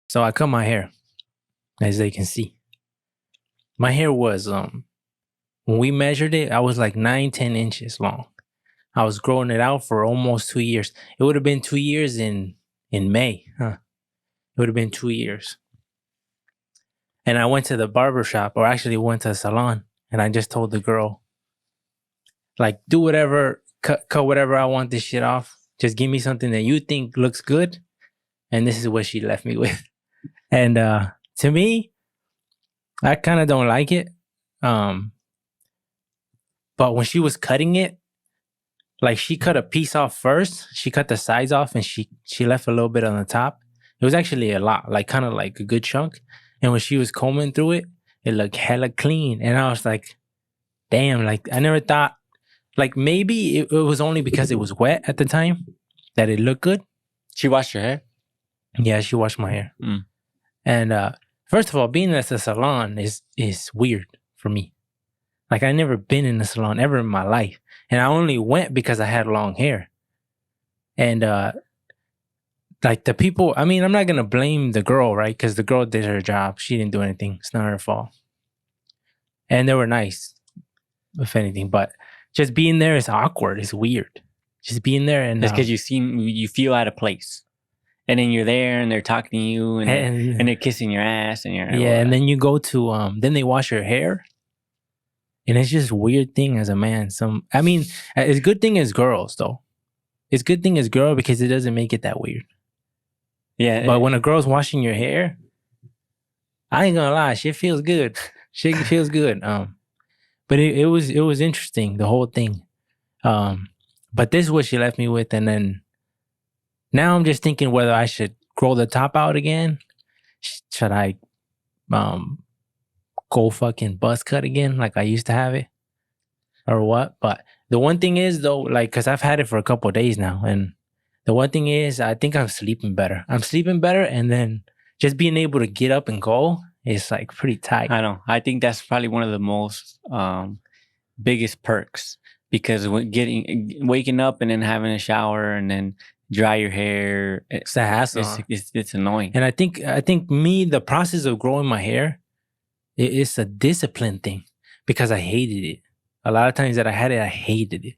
So I cut my hair, as they can see. My hair was when we measured it, I was like 9-10 inches long. I was growing it out for almost 2 years. It would have been 2 years in May, huh? It would have been 2 years. And I went to the barber shop, or actually went to a salon, and I just told the girl, like, do whatever, cut whatever I want this shit off. Just give me something that you think looks good. And this is what she left me with. And to me, I kind of don't like it. But when she was cutting it, like she cut a piece off first. She cut the sides off and she left a little bit on the top. It was actually a lot, like kind of like a good chunk. And when she was combing through it, it looked hella clean. And I was like, damn, like I never thought, like maybe it was only because it was wet at the time that it looked good. She washed your hair? Yeah, she washed my hair. Mm. And first of all, being at the salon is weird for me. Like I never been in a salon ever in my life. And I only went because I had long hair. And like the people, I mean, I'm not going to blame the girl, right? Because the girl did her job. She didn't do anything. It's not her fault. And they were nice, if anything. But just being there is awkward. It's weird. Just being there. And it's because you feel out of place. And then you're there and they're talking to you and they're kissing your ass. And you're and then you go to, then they wash your hair. And it's just a weird thing as a man. I mean, it's a good thing as girls, though. It's a good thing as girl because it doesn't make it that weird. Yeah. But when a girl's washing your hair, I ain't gonna lie, shit feels good. Shit feels good. But it was interesting, the whole thing. But this is what she left me with, and then now I'm just thinking whether I should grow the top out again. Should I go fucking buzz cut again like I used to have it? Or what? But the one thing is though, like, cause I've had it for a couple of days now, and the one thing is I think I'm sleeping better. And then just being able to get up and go is like pretty tight. I know. I think that's probably one of the most biggest perks, because waking up and then having a shower and then dry your hair, it's a hassle. It's annoying. And I think the process of growing my hair, it's a discipline thing, because I hated it. A lot of times that I had it, I hated it.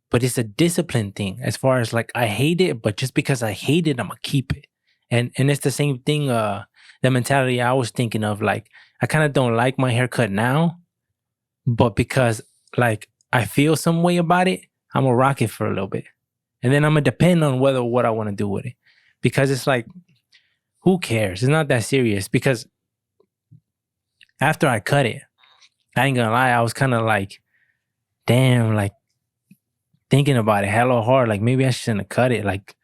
But it's a discipline thing, as far as like I hate it, but just because I hate it, I'm gonna keep it. And it's the same thing, the mentality I was thinking of, like I kind of don't like my haircut now, but because like I feel some way about it, I'm gonna rock it for a little bit. And then I'm gonna depend on what I want to do with it. Because it's like, who cares? It's not that serious. Because after I cut it, I ain't gonna lie, I was kind of like, damn, like thinking about it hella hard. Like maybe I shouldn't have cut it. Like,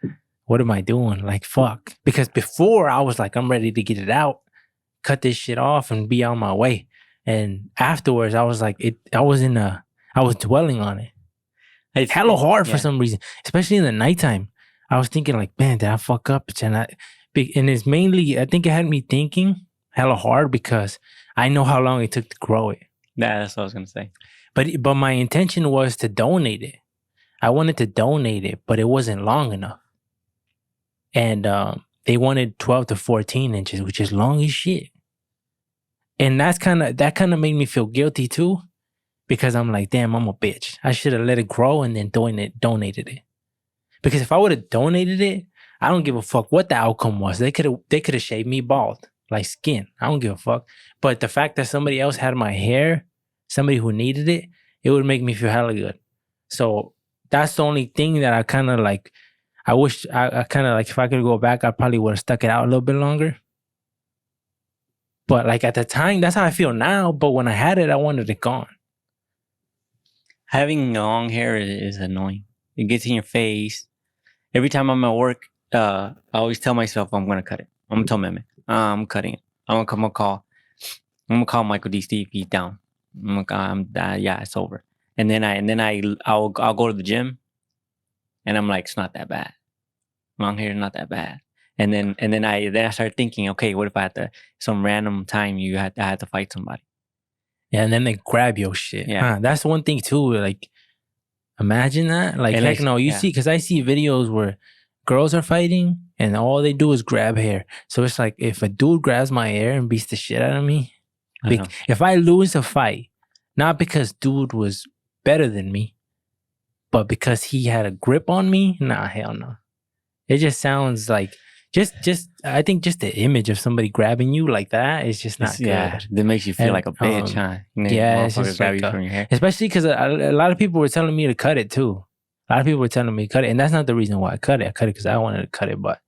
what am I doing? Like, fuck. Because before I was like, I'm ready to get it out, cut this shit off and be on my way. And afterwards I was like, I was dwelling on it. It's hella hard for some reason, especially in the nighttime. I was thinking like, man, did I fuck up? And it's mainly, I think it had me thinking hella hard because I know how long it took to grow it. Yeah, that's what I was going to say. But my intention was to donate it. I wanted to donate it, but it wasn't long enough. And they wanted 12 to 14 inches, which is long as shit. And that kind of made me feel guilty too, because I'm like, damn, I'm a bitch. I should have let it grow and then donated it. Because if I would have donated it, I don't give a fuck what the outcome was. They could have shaved me bald, like skin. I don't give a fuck. But the fact that somebody else had my hair, somebody who needed it, it would make me feel hella good. So that's the only thing that I kind of like. I wish I kind of like, if I could go back, I probably would have stuck it out a little bit longer. But like at the time, that's how I feel now. But when I had it, I wanted it gone. Having long hair is annoying. It gets in your face. Every time I'm at work, I always tell myself I'm gonna cut it. I'm gonna tell Meme, I'm cutting it. I'm gonna call Michael D. Steve. He's down. Yeah, it's over. And then I'll go to the gym, and I'm like, it's not that bad. Long hair is not that bad. And then I start thinking, okay, what if I had to, some random time I had to fight somebody? Yeah, and then they grab your shit. Yeah, that's one thing too. Like, imagine that. Like, heck no, you see, because I see videos where girls are fighting and all they do is grab hair. So it's like if a dude grabs my hair and beats the shit out of me, if I lose a fight, not because dude was better than me, but because he had a grip on me, nah, hell no. It just sounds like I think just the image of somebody grabbing you like that is just not good. Yeah, that makes you feel like a bitch, huh? Yeah, it's just grab like you from your hair. Especially because a lot of people were telling me to cut it too. A lot of people were telling me to cut it, and that's not the reason why I cut it. I cut it because I wanted to cut it, but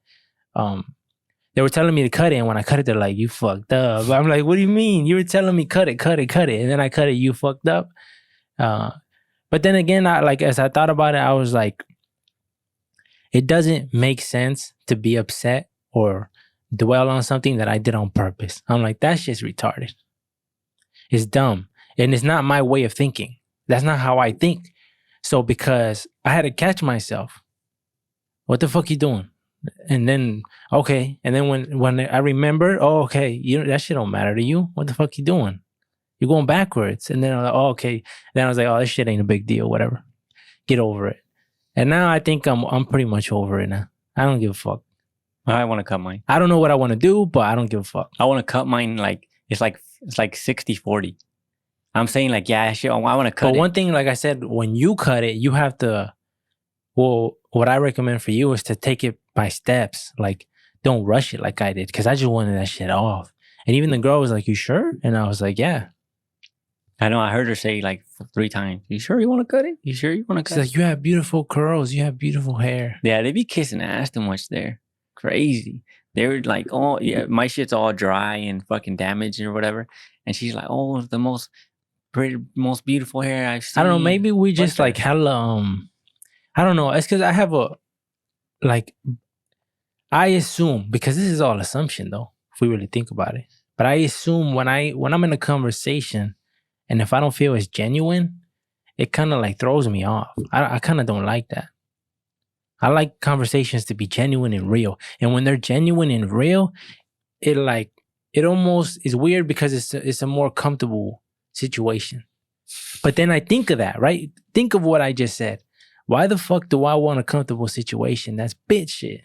they were telling me to cut it, and when I cut it, they're like, "You fucked up." But I'm like, "What do you mean? You were telling me cut it, and then I cut it. You fucked up." But then again, as I thought about it, I was like, it doesn't make sense to be upset or dwell on something that I did on purpose. I'm like, that's just retarded. It's dumb. And it's not my way of thinking. That's not how I think. So because I had to catch myself, what the fuck you doing? And then, okay. And then when I remember, oh, okay, that shit don't matter to you. What the fuck you doing? You're going backwards. And then I was like, oh, okay. Then I was like, oh, this shit ain't a big deal, whatever. Get over it. And now I think I'm pretty much over it now. I don't give a fuck. I want to cut mine. I don't know what I want to do, but I don't give a fuck. I want to cut mine it's like 60-40. I'm saying like, yeah, shit, I want to cut it. But one thing, like I said, when you cut it, you have to, well, what I recommend for you is to take it by steps. Like, don't rush it like I did, because I just wanted that shit off. And even the girl was like, you sure? And I was like, yeah. I know, I heard her say like 3 times, you sure you want to cut it? You sure you want to cut it? She's like, you have beautiful curls. You have beautiful hair. Yeah, they be kissing ass too much there. Crazy. They were like, oh, yeah, my shit's all dry and fucking damaged or whatever. And she's like, oh, it's the most most beautiful hair I've seen. I don't know. Maybe we just like hella, I don't know. It's because I have I assume, because this is all assumption though, if we really think about it. But I assume when I'm in a conversation, and if I don't feel it's genuine, it kind of like throws me off. I kind of don't like that. I like conversations to be genuine and real. And when they're genuine and real, it almost is weird because it's a more comfortable situation. But then I think of that, right? Think of what I just said. Why the fuck do I want a comfortable situation? That's bitch shit.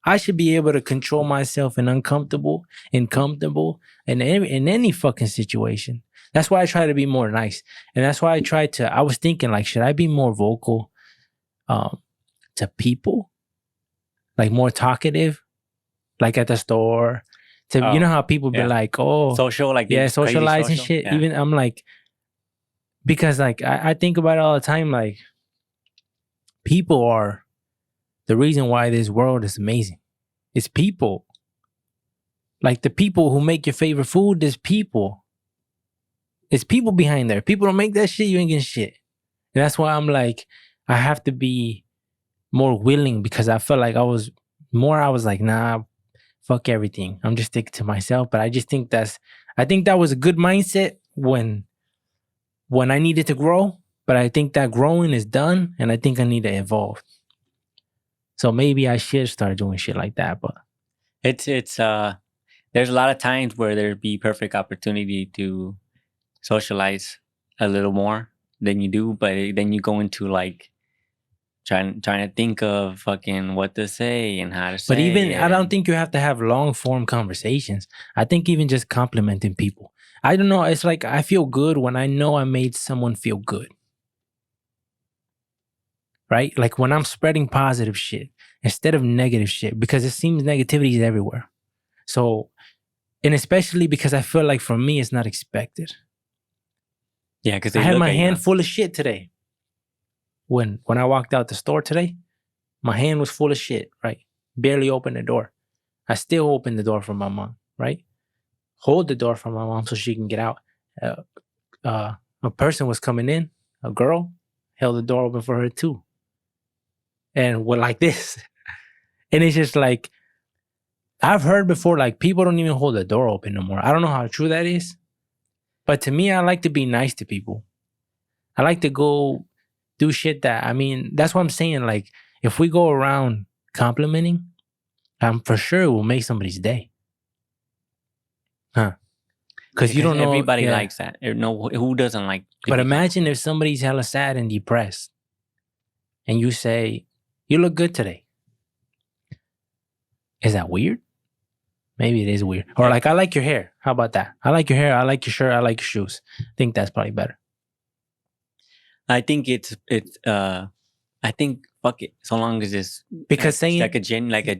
I should be able to control myself in uncomfortable and comfortable in any fucking situation. That's why I try to be more nice. And that's why I was thinking like, should I be more vocal to people? Like more talkative? Like at the store? You know how people be like, oh. Social, like. Yeah, socialize and shit. Yeah. Even I'm like, because like, I think about it all the time, like, people are the reason why this world is amazing. It's people. Like the people who make your favorite food, there's people. It's people behind there. People don't make that shit, you ain't getting shit. And that's why I'm like, I have to be more willing, because I felt like I was like, nah, fuck everything. I'm just sticking to myself. But I just think that was a good mindset when I needed to grow. But I think that growing is done, and I think I need to evolve. So maybe I should start doing shit like that. But it's there's a lot of times where there'd be perfect opportunity to socialize a little more than you do, but then you go into like trying to think of fucking what to say and how to say. But even I don't think you have to have long form conversations. I think even just complimenting people. I don't know. It's like I feel good when I know I made someone feel good. Right? Like when I'm spreading positive shit instead of negative shit, because it seems negativity is everywhere. So, and especially because I feel like for me, it's not expected. Yeah, because I had my hand full of shit today. When I walked out the store today, my hand was full of shit, right? Barely opened the door. I still opened the door for my mom, right? Hold the door for my mom so she can get out. A person was coming in, a girl, held the door open for her too. And we're like this. And it's just like, I've heard before, like people don't even hold the door open no more. I don't know how true that is. But to me, I like to be nice to people. I like to go do shit that's what I'm saying. Like, if we go around complimenting, I'm for sure it will make somebody's day. Huh? Because you don't know. Everybody likes that. No, who doesn't like? But imagine if somebody's hella sad and depressed, and you say, "You look good today." Is that weird? Maybe it is weird. Or like, I like your hair. How about that? I like your hair. I like your shirt. I like your shoes. I think that's probably better. I think I think fuck it. So long as it's Because it's saying like a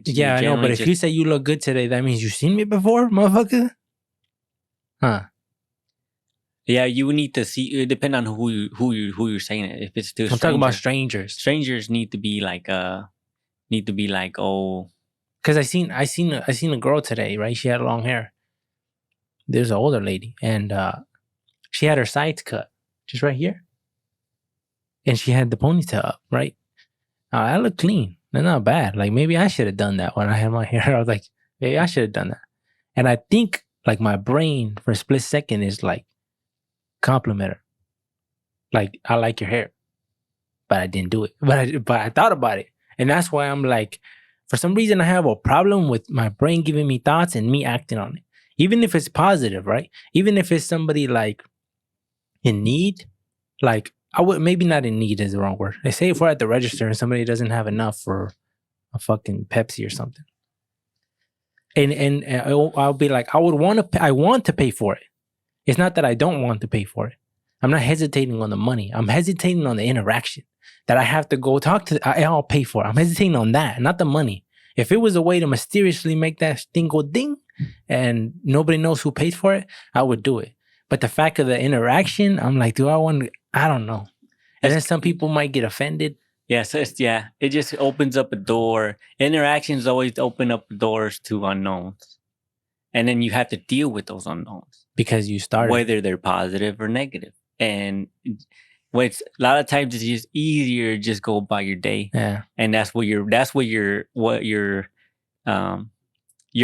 yeah, I know. But genuinely if you say you look good today, that means you've seen me before, motherfucker. Huh? yeah, you need to see. It depend on who you're saying it. If it's to I'm talking about strangers, strangers. need to be like oh, Because I seen a girl today, right? She had long hair. There's an older lady, and she had her sides cut just right here, and she had the ponytail up, right? I look clean. They're not bad. Like maybe I should have done that when I had my hair. I was like, maybe I should have done that. And I think like my brain for a split second is like compliment her. Like, I like your hair, but I didn't do it. But I thought about it, and that's why I'm like, for some reason I have a problem with my brain giving me thoughts and me acting on it, even if it's positive, right? Even if it's somebody like in need, like I would maybe not in need is the wrong word. They say if we're at the register and somebody doesn't have enough for a fucking Pepsi or something, and I'll be like, I want to pay for it. It's not that I don't want to pay for it. I'm not hesitating on the money. I'm hesitating on the interaction that I have to go talk to. I'll pay for it. I'm hesitating on that, not the money. If it was a way to mysteriously make that thing go ding and nobody knows who paid for it, I would do it. But the fact of the interaction, I'm like, do I want to? I don't know. And then some people might get offended. yeah. So it just opens up a door. Interactions always open up doors to unknowns, and then you have to deal with those unknowns Because you started. whether they're positive or negative. And a lot of times it's just easier to just go by your day, Yeah. and that's what your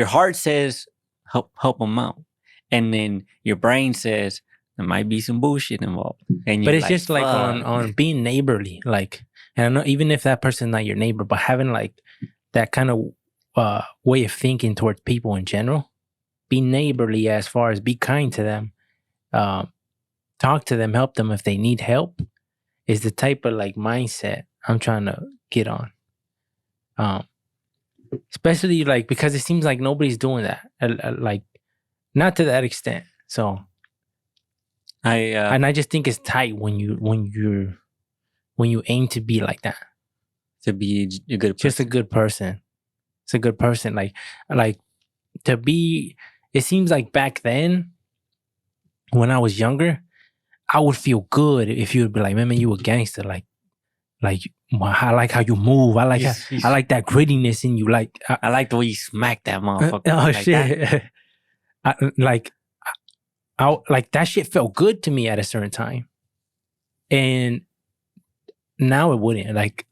heart says, help them out, and then your brain says there might be some bullshit involved. And But it's just like "Fuck." on being neighborly, like, and I know even if that person's not your neighbor, but having like that kind of way of thinking towards people in general, be neighborly as far as be kind to them, talk to them, help them if they need help, is the type of like mindset I'm trying to get on. Especially like because it seems like nobody's doing that, like not to that extent. So and I just think it's tight when you aim to be like that. To be a good person. Just a good person. It's a good person. Like to be. It seems like back then, when I was younger, I would feel good if you would be like, man, you a gangster. Like I like how you move. I like that grittiness in you. Like I like the way you smack that motherfucker. oh like shit! Like that shit felt good to me at a certain time, and now it wouldn't. Like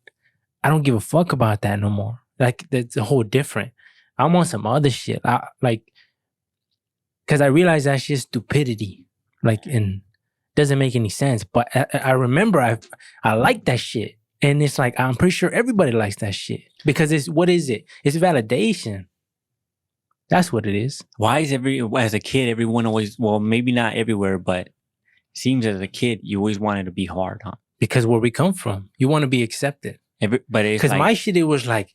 I don't give a fuck about that no more. Like that's a whole different. I'm on some other shit. Because I realize that's just stupidity. Like, and doesn't make any sense. But I remember I like that shit. And it's like, I'm pretty sure everybody likes that shit. Because what is it? It's validation. That's what it is. Why is as a kid, everyone always, well, maybe not everywhere, but it seems as a kid, you always wanted to be hard, huh? Because where we come from, you want to be accepted. But it's because my shit, it was like,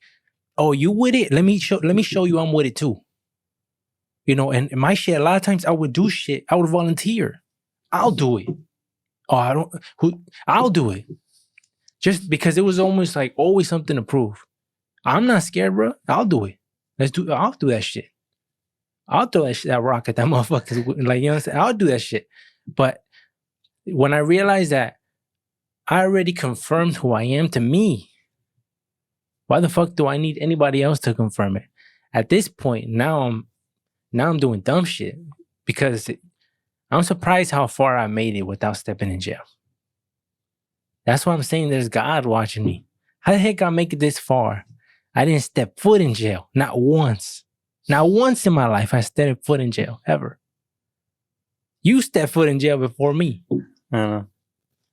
oh, you with it? Let me show you I'm with it too. You know, and my shit, a lot of times I would do shit. I would volunteer. I'll do it. Oh, I'll do it. Just because it was almost like always something to prove. I'm not scared, bro. I'll do it. I'll do that shit. I'll throw that rock at that motherfucker. Like, you know what I'm saying? I'll do that shit. But when I realized that I already confirmed who I am to me, why the fuck do I need anybody else to confirm it? At this point, now I'm doing dumb shit because I'm surprised how far I made it without stepping in jail. That's why I'm saying there's God watching me. How the heck I make it this far? I didn't step foot in jail. Not once. Not once in my life I stepped foot in jail, ever. You stepped foot in jail before me. I don't know.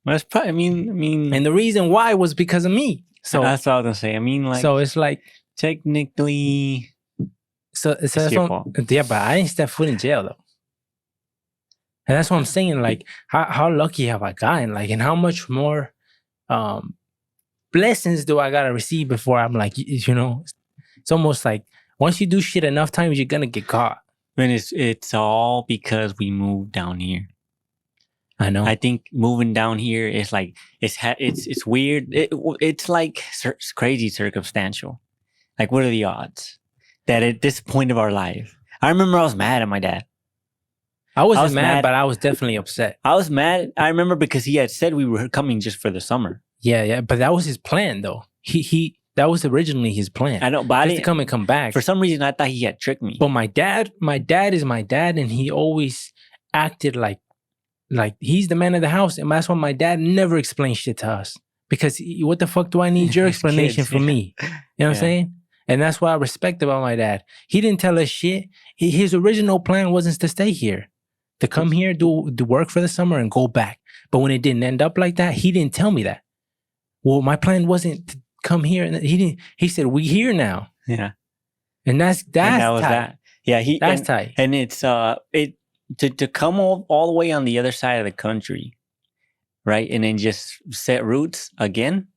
Well, it's probably, I mean, and the reason why was because of me. So that's what I was gonna say. I mean, like, so it's like technically, so it's that's your what, fault. yeah, but I didn't step foot in jail though. And that's what I'm saying. Like, how lucky have I gotten? Like, and how much more blessings do I gotta receive before I'm like, you know, it's almost like Once you do shit enough times, you're gonna get caught. And it's all because we moved down here. I know. I think moving down here is like it's weird. It's like crazy circumstantial. Like, what are the odds that at this point of our life? I remember I was mad at my dad. I wasn't mad, but I was definitely upset. I was mad. I remember because he had said we were coming just for the summer. Yeah, but that was his plan, though. That was originally his plan. I know, but I didn't to come back. For some reason, I thought he had tricked me. But my dad is my dad, and he always acted like he's the man of the house, and that's why my dad never explained shit to us. Because what the fuck do I need your explanation for me? You know what I'm saying? And that's what I respect about my dad. He didn't tell us shit. His original plan wasn't to stay here, to come here, do work for the summer, and go back. But when it didn't end up like that, he didn't tell me that. Well, my plan wasn't to come here, and he said, we here now. Yeah. And that's that was tight. that. Yeah, that's tight. And it's to come all the way on the other side of the country, right? And then just set roots again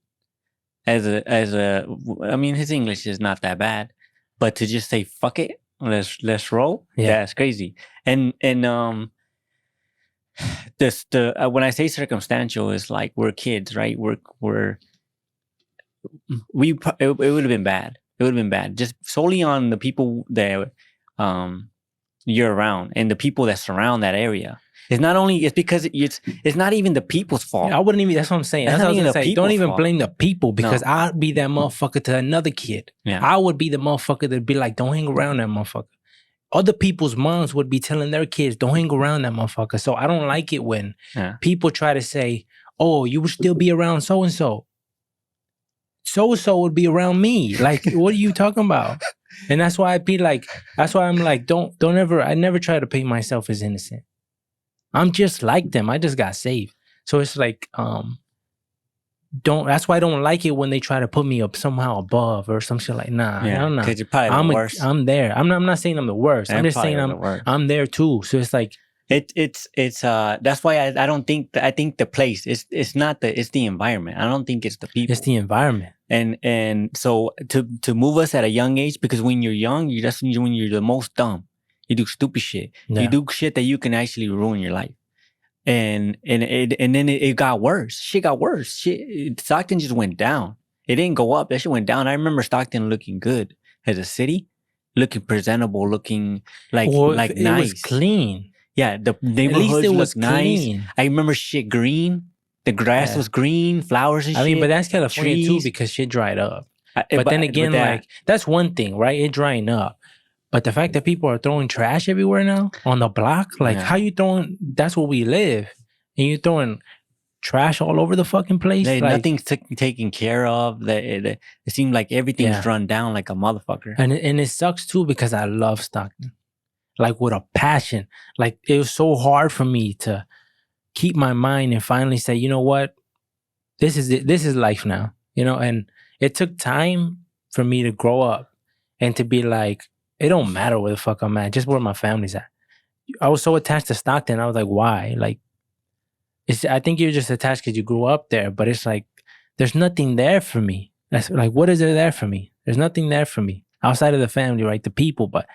as a I mean, his English is not that bad, but to just say fuck it, let's roll. Yeah, that's crazy. And when I say circumstantial, is like we're kids, right? It would have been bad. It would have been bad just solely on the people that you're around and the people that surround that area. It's because it's not even the people's fault. I wouldn't even. That's what I'm saying. That's what I was gonna say. Don't even blame the people, because I'd be that motherfucker to another kid. Yeah. I would be the motherfucker that'd be like, don't hang around that motherfucker. Other people's moms would be telling their kids, don't hang around that motherfucker. So I don't like it when people try to say, oh, you would still be around so-and-so. So-and-so would be around me. Like, what are you talking about? And that's why I'm like, don't ever, I never try to paint myself as innocent. I'm just like them. I just got saved. So it's like, that's why I don't like it when they try to put me up somehow above or some shit like, nah. Because you're probably the worst. I'm there. I'm not saying I'm the worst. I'm just saying I'm there too. So it's like, it's that's why I don't think I think the place it's the environment. I don't think it's the people. It's the environment. And so to move us at a young age, because when you're young, that's when you're the most dumb. You do stupid shit. Yeah. You do shit that you can actually ruin your life. And then it got worse. Shit got worse. Stockton just went down. It didn't go up. That shit went down. I remember Stockton looking good as a city, looking presentable, looking like nice. It was clean. Yeah, the neighborhoods looked nice. I remember shit green. The grass was green, flowers and shit. I mean, but that's California too, because shit dried up. But then again, like, that's one thing, right? It drying up. But the fact that people are throwing trash everywhere now on the block, like, how you throwing? That's where we live, and you throwing trash all over the fucking place. Like, nothing's taken care of. It seems like everything's run down like a motherfucker. And it sucks too, because I love Stockton, like, with a passion. Like, it was so hard for me to keep my mind and finally say, you know what, this is it. This is life now, you know. And it took time for me to grow up and to be like, it don't matter where the fuck I'm at, just where my family's at. I was so attached to Stockton. I was like, why? Like, I think you're just attached because you grew up there, but it's like, there's nothing there for me. That's like, what is there for me? There's nothing there for me outside of the family, right? The people, but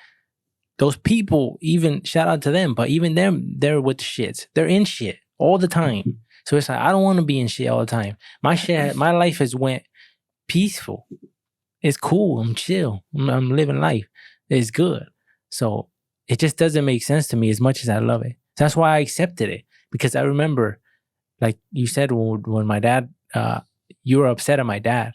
those people, even shout out to them, but even them, they're with the shits. They're in shit all the time. So it's like, I don't want to be in shit all the time. My life has went peaceful. It's cool. I'm chill. I'm living life. It's good. So it just doesn't make sense to me as much as I love it. That's why I accepted it. Because I remember, like you said, when my dad, you were upset at my dad.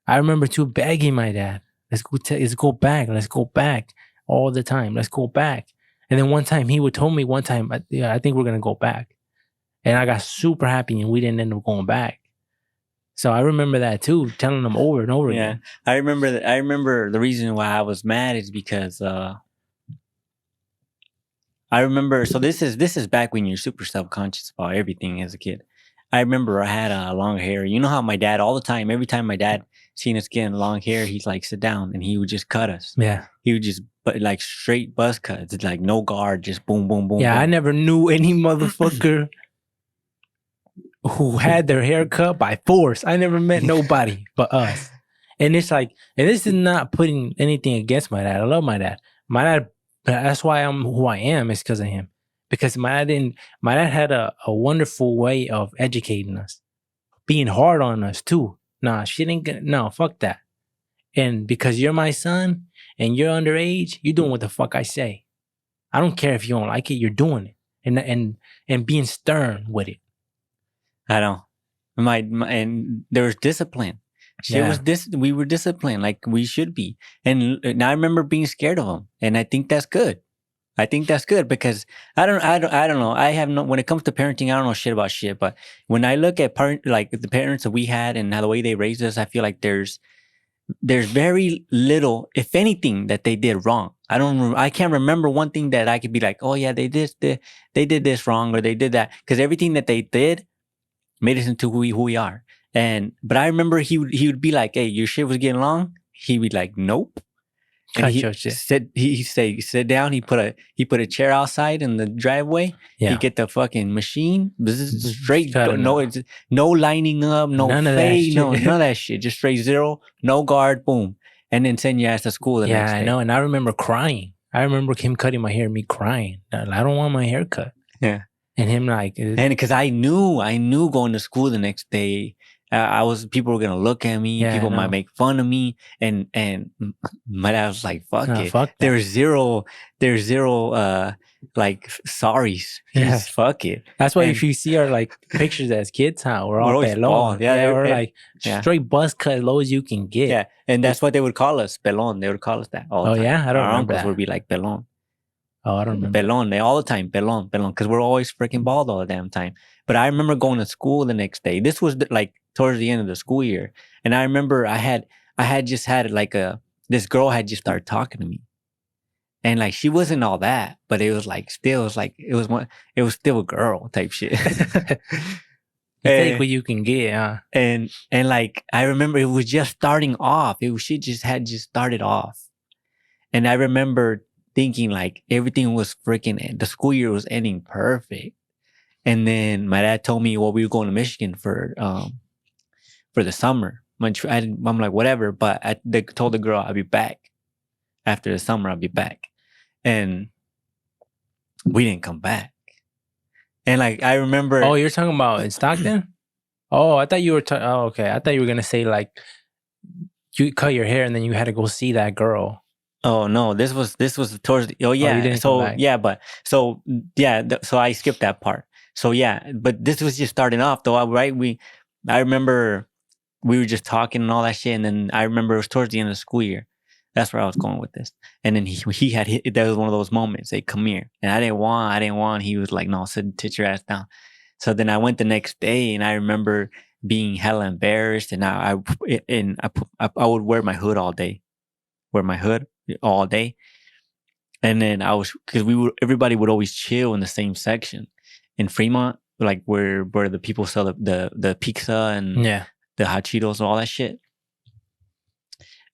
I remember too begging my dad, let's go back. Let's go back all the time. Let's go back. And then one time he would tell me I think we're going to go back. And I got super happy and we didn't end up going back. So I remember that too, telling them over and over again. I remember the reason why I was mad is because I remember. So this is back when you're super self-conscious about everything as a kid. I remember I had long hair. You know how my dad all the time, every time my dad seen us getting long hair, he's like, sit down, and he would just cut us. Yeah, he would just like straight buzz cuts. It's like no guard, just boom, boom, boom. Yeah, boom. I never knew any motherfucker who had their hair cut by force. I never met nobody but us. And it's like, and this is not putting anything against my dad. I love my dad. My dad, that's why I'm who I am, is because of him. Because my dad had a wonderful way of educating us, being hard on us too. Nah, shit ain't good. No, fuck that. And because you're my son and you're underage, you're doing what the fuck I say. I don't care if you don't like it, you're doing it. And being stern with it. I don't. And there was discipline. Shit was we were disciplined like we should be. And I remember being scared of him. And I think that's good. I think that's good because I don't know. I have no, when it comes to parenting, I don't know shit about shit. But when I look at the parents that we had and how the way they raised us, I feel like there's very little, if anything, that they did wrong. I can't remember one thing that I could be like, oh yeah, they did this wrong or they did that, because everything that they did made us into who we are. But I remember he would be like, hey, your shit was getting long. He'd be like, nope. And he say sit down. He put a chair outside in the driveway. Yeah. He get the fucking machine straight. No lining up, no fade, none of that shit. Just straight zero, no guard, boom, and then send your ass to school the next day. I know. And I remember crying. I remember him cutting my hair, me crying. I don't want my hair cut. Yeah. And him like, and because I knew going to school the next day, people were gonna look at me. People might make fun of me, and my dad was like, "Fuck it." Fuck there's zero, like sorries. Yeah, just fuck it. That's why if you see our like pictures as kids, we're all pelon. We're like straight buzz cut, as low as you can get. Yeah, and that's what they would call us, pelon. They would call us that all the time. Yeah, I don't Our remember. Uncles would be like pelon. Oh, I don't remember. Pelon, they all the time, pelon, because we're always freaking bald all the damn time. But I remember going to school the next day. This was like towards the end of the school year, and I remember I had just had like this girl had just started talking to me, and like she wasn't all that, but it was like still, it was still a girl type shit. You take what you can get, huh? And like I remember it was just starting off. She just had started off, and I remember thinking like everything was freaking, the school year was ending perfect. And then my dad told me, well, we were going to Michigan for the summer. I'm like, whatever. But they told the girl, I'll be back. After the summer, I'll be back. And we didn't come back. And like, I remember. Oh, you're talking about in Stockton? Oh, I thought you were, okay. I thought you were going to say like, you cut your hair and then you had to go see that girl. Oh no, this was towards the, oh yeah. So I skipped that part. So yeah, but this was just starting off though, right? I remember we were just talking and all that shit, and then I remember it was towards the end of the school year. That's where I was going with this. And then that was one of those moments. Hey, come here. And I didn't want. He was like, no, sit your ass down. So then I went the next day, and I remember being hella embarrassed, and I would wear my hood all day. And then because everybody would always chill in the same section in Fremont, like where the people sell the pizza and the hot Cheetos and all that shit.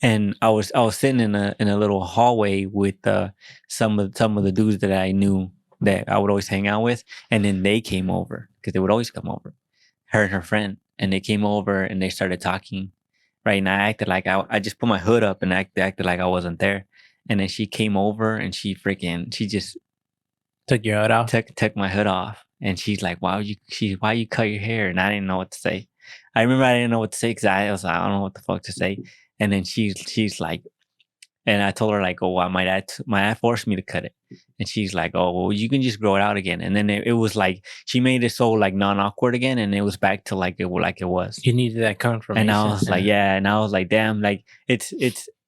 And I was sitting in a little hallway with some of the dudes that I knew that I would always hang out with, and then they came over because they would always come over, her and her friend, and they came over and they started talking. Right, and I acted like I just put my hood up and acted like I wasn't there. And then she came over and she just took your hood off. Took my hood off, and she's like, "Why you cut your hair?" And I didn't know what to say. I remember I didn't know what to say because I was like, I don't know what the fuck to say. And then she's like, and I told her like, "Oh, my dad forced me to cut it." And she's like, "Oh, well, you can just grow it out again." And then it was like she made it so like non-awkward again, and it was back to like it was. You needed that confirmation. And I was like, yeah, and I was like, damn, like it's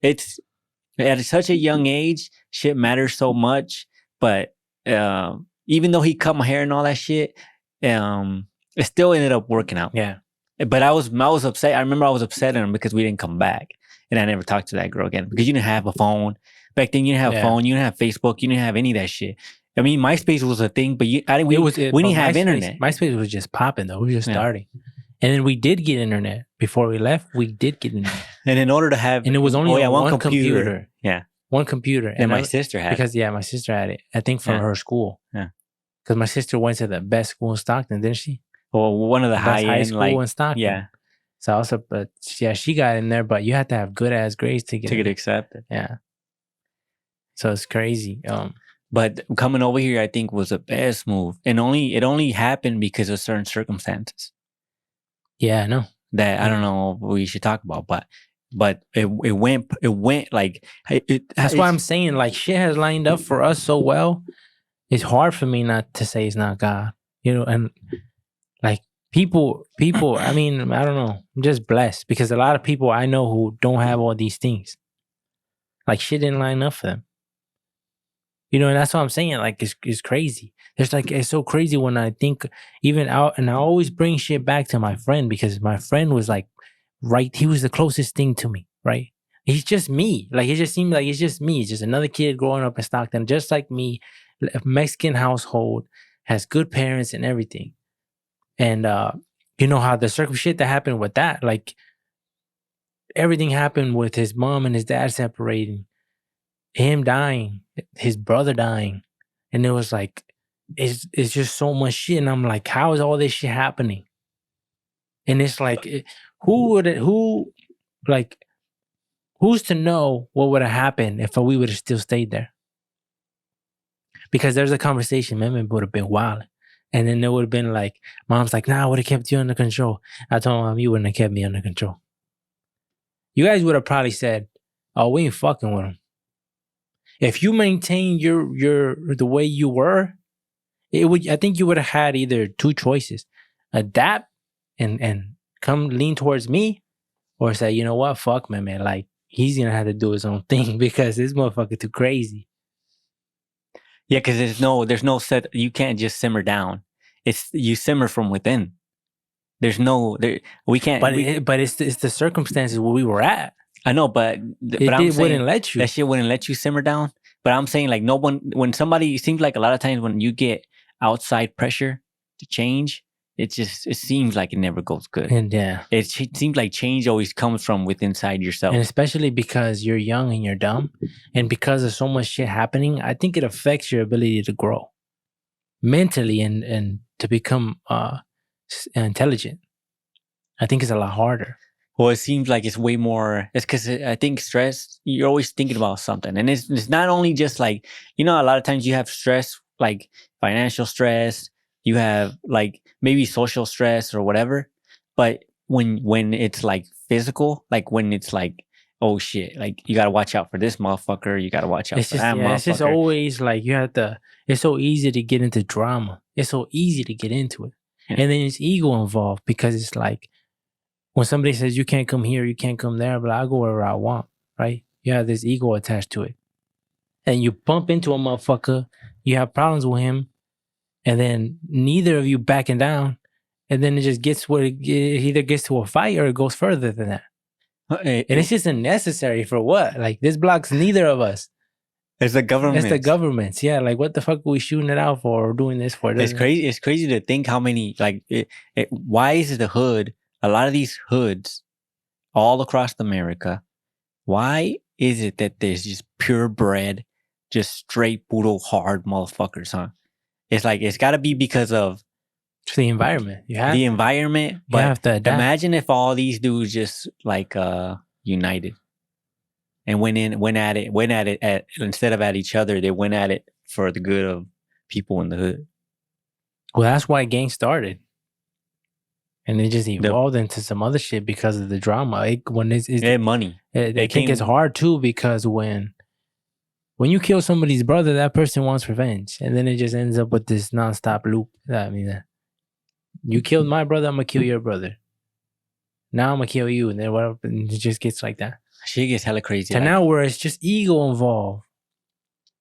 at such a young age, shit matters so much. But even though he cut my hair and all that shit, it still ended up working out. Yeah. But I was upset. I remember I was upset at him because we didn't come back. And I never talked to that girl again because you didn't have a phone. Back then, you didn't have a phone. You didn't have Facebook. You didn't have any of that shit. I mean, MySpace was a thing, but we didn't have internet. MySpace was just popping, though. We were just starting. And then we did get internet. Before we left, we did get internet. And in order to have... And it was only one computer. Yeah. One computer. And my sister had it. My sister had it. I think from her school. Yeah. Because my sister went to the best school in Stockton, didn't she? Well, one of the high-end... high school in Stockton. Yeah. So also, but yeah, she got in there, but you have to have good ass grades to get accepted. Yeah. So it's crazy. But coming over here, I think was the best move, and it only happened because of certain circumstances. Yeah, I know. That I don't know what we should talk about, but it went like that's why I'm saying like shit has lined up for us so well. It's hard for me not to say it's not God, and like people. I mean, I don't know. I'm just blessed because a lot of people I know who don't have all these things, like shit didn't line up for them. And that's what I'm saying. Like it's crazy. There's like it's so crazy when I think even out, and I always bring shit back to my friend because my friend was like, right, he was the closest thing to me, right? He's just me. Like it just seemed like it's just me. It's just another kid growing up in Stockton, just like me, Mexican household, has good parents and everything. And you know how the shit that happened with that, like everything happened with his mom and his dad separating, him dying, his brother dying, and it was like it's just so much shit. And I'm like, how is all this shit happening? And it's like, who's to know what would have happened if we would have still stayed there? Because there's a conversation, man, it would have been wild. And then it would have been like, mom's like, nah, I would have kept you under control. I told mom, you wouldn't have kept me under control. You guys would have probably said, oh, we ain't fucking with him. If you maintain the way you were, I think you would have had either two choices: adapt and come lean towards me, or say, you know what, fuck man, like he's gonna have to do his own thing because this motherfucker too crazy. Yeah, because there's no set. You can't just simmer down. You simmer from within. We can't. But it's the circumstances where we were at. I know, but wouldn't let you. That shit wouldn't let you simmer down. But I'm saying like when somebody, it seems like a lot of times when you get outside pressure to change, it seems like it never goes good. And yeah, it seems like change always comes from within inside yourself. And especially because you're young and you're dumb, and because of so much shit happening, I think it affects your ability to grow mentally and to become intelligent. I think it's a lot harder. Well, it seems like it's way more. It's because I think stress, you're always thinking about something. And it's not only just like, a lot of times you have stress, like financial stress, you have like maybe social stress or whatever. But when it's like physical, like when it's like, oh shit, like you got to watch out for this motherfucker. You got to watch out for that motherfucker. It's just always like it's so easy to get into drama. It's so easy to get into it. Yeah. And then it's ego involved because it's like, when somebody says you can't come here, you can't come there, but I go wherever I want, right? You have this ego attached to it. And you bump into a motherfucker, you have problems with him, and then neither of you backing down, and then it just gets where it either gets to a fight or it goes further than that. And it's just unnecessary for what? Like, this blocks neither of us. It's the government. It's the governments. Yeah, like what the fuck are we shooting it out for or doing this for? It's crazy. It's crazy to think how many, like, why is the hood, a lot of these hoods all across America, why is it that there's just purebred, just straight, brutal, hard motherfuckers, huh? It's like, it's got to be because of the environment. The environment. But you have to adapt. Imagine if all these dudes just like united and went at it instead of at each other, they went at it for the good of people in the hood. Well, that's why gangs started. And it just evolved into some other shit because of the drama. Money. I think it's hard too because when you kill somebody's brother, that person wants revenge, and then it just ends up with this nonstop loop. I mean, you killed my brother, I'm gonna kill your brother. Now I'm gonna kill you, and then whatever. And it just gets like that. Shit gets hella crazy. So now where it's just ego involved,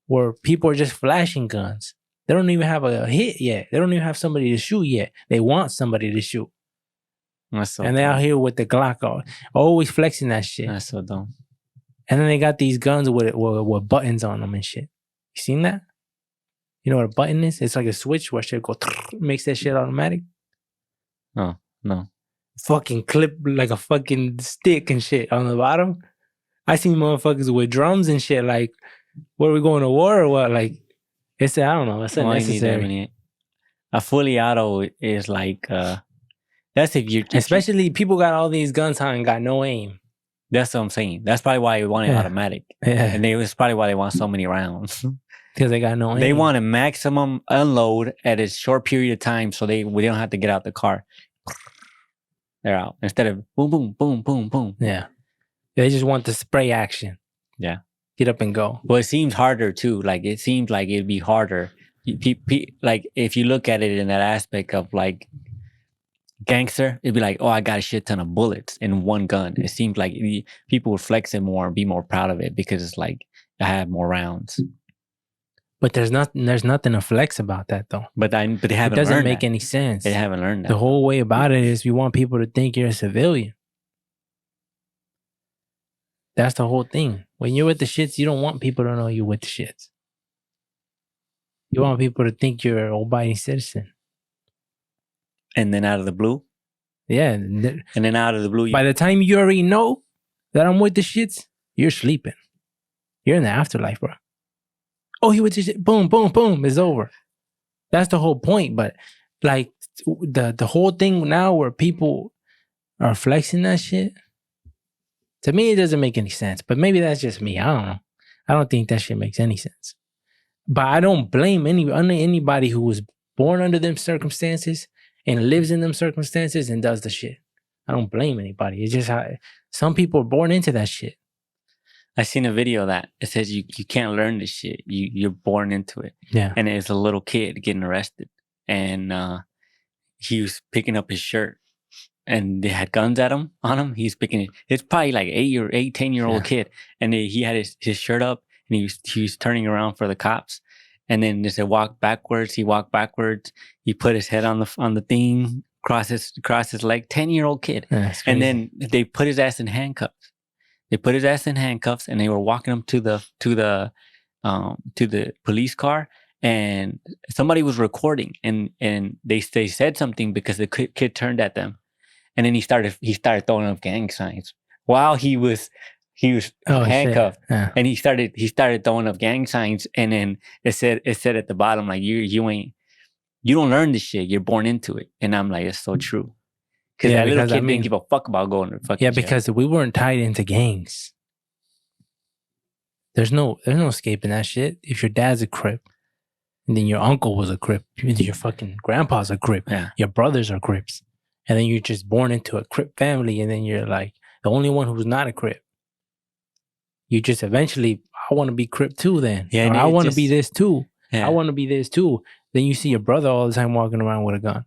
where people are just flashing guns. They don't even have a hit yet. They don't even have somebody to shoot yet. They want somebody to shoot. That's so and they're out here with the Glock, always flexing that shit. That's so dumb. And then they got these guns with buttons on them and shit. You seen that? You know what a button is? It's like a switch where shit go makes that shit automatic. Oh, no. Fucking clip like a fucking stick and shit on the bottom. I seen motherfuckers with drums and shit. Like, what are we going to war or what? Like, I don't know. It's unnecessary. A fully auto is like That's if you're Especially people got all these guns on and got no aim. That's what I'm saying. That's probably why they want it automatic. Yeah. And it's probably why they want so many rounds. Because they got no aim. They want a maximum unload at a short period of time so we don't have to get out the car. They're out. Instead of boom, boom, boom, boom, boom. Yeah. They just want the spray action. Yeah. Get up and go. Well, it seems harder too. Like it seems like it'd be harder. Like if you look at it in that aspect of like gangster, it'd be like, oh, I got a shit ton of bullets in one gun. It seems like people would flex it more and be more proud of it because it's like I have more rounds. But there's nothing to flex about that though. But they haven't. It doesn't make any sense. They haven't learned that. The whole way about it is we want people to think you're a civilian. That's the whole thing. When you're with the shits, you don't want people to know you're with the shits. You want people to think you're an abiding citizen. And then out of the blue? Yeah. And then out of the blue, by the time you already know that I'm with the shits, you're sleeping. You're in the afterlife, bro. Oh, he with the shit. Boom, boom, boom. It's over. That's the whole point. But like the whole thing now where people are flexing that shit, to me, it doesn't make any sense. But maybe that's just me. I don't know. I don't think that shit makes any sense. But I don't blame anybody who was born under them circumstances and lives in them circumstances and does the shit. I don't blame anybody. It's just how some people are born into that shit. I seen a video that it says you can't learn this shit. You're born into it. Yeah. And it's a little kid getting arrested. And he was picking up his shirt. And they had guns on him. He's picking it. It's probably like 10-year-old kid. And he had his shirt up and he was turning around for the cops. And then they said walk backwards. He walked backwards. He put his head on the thing, cross his leg. 10-year-old kid. And then they put his ass in handcuffs. And they were walking him to the police car. And somebody was recording and they said something because the kid turned at them. And then he started throwing up gang signs while he was handcuffed. Yeah. And he started throwing up gang signs. And then it said at the bottom, like, you don't learn this shit. You're born into it. And I'm like, it's so true. Because that little kid didn't give a fuck about going to fucking jail. Because we weren't tied into gangs. There's no escaping that shit. If your dad's a Crip, and then your uncle was a Crip, your fucking grandpa's a Crip, your brothers are Crips. And then you're just born into a Crip family, and then you're like the only one who's not a Crip. You just eventually, I want to be Crip too then. Yeah, I want to be this too. Yeah. I want to be this too. Then you see your brother all the time walking around with a gun.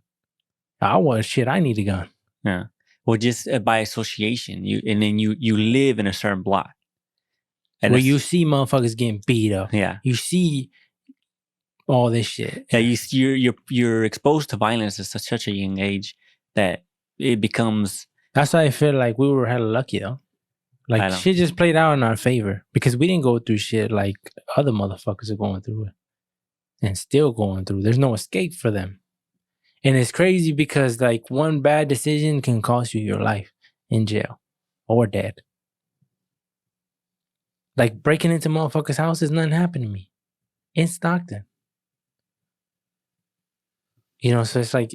I need a gun. Yeah. Well, just by association, you live in a certain block. And where you see motherfuckers getting beat up. Yeah. You see all this shit. Yeah, you're exposed to violence at such a young age that it becomes... That's why I feel like we were hella lucky though. Like shit just played out in our favor because we didn't go through shit like other motherfuckers are going through it and still going through. There's no escape for them. And it's crazy because like one bad decision can cost you your life in jail or dead. Like breaking into motherfuckers' houses, nothing happened to me in Stockton. You know, so it's like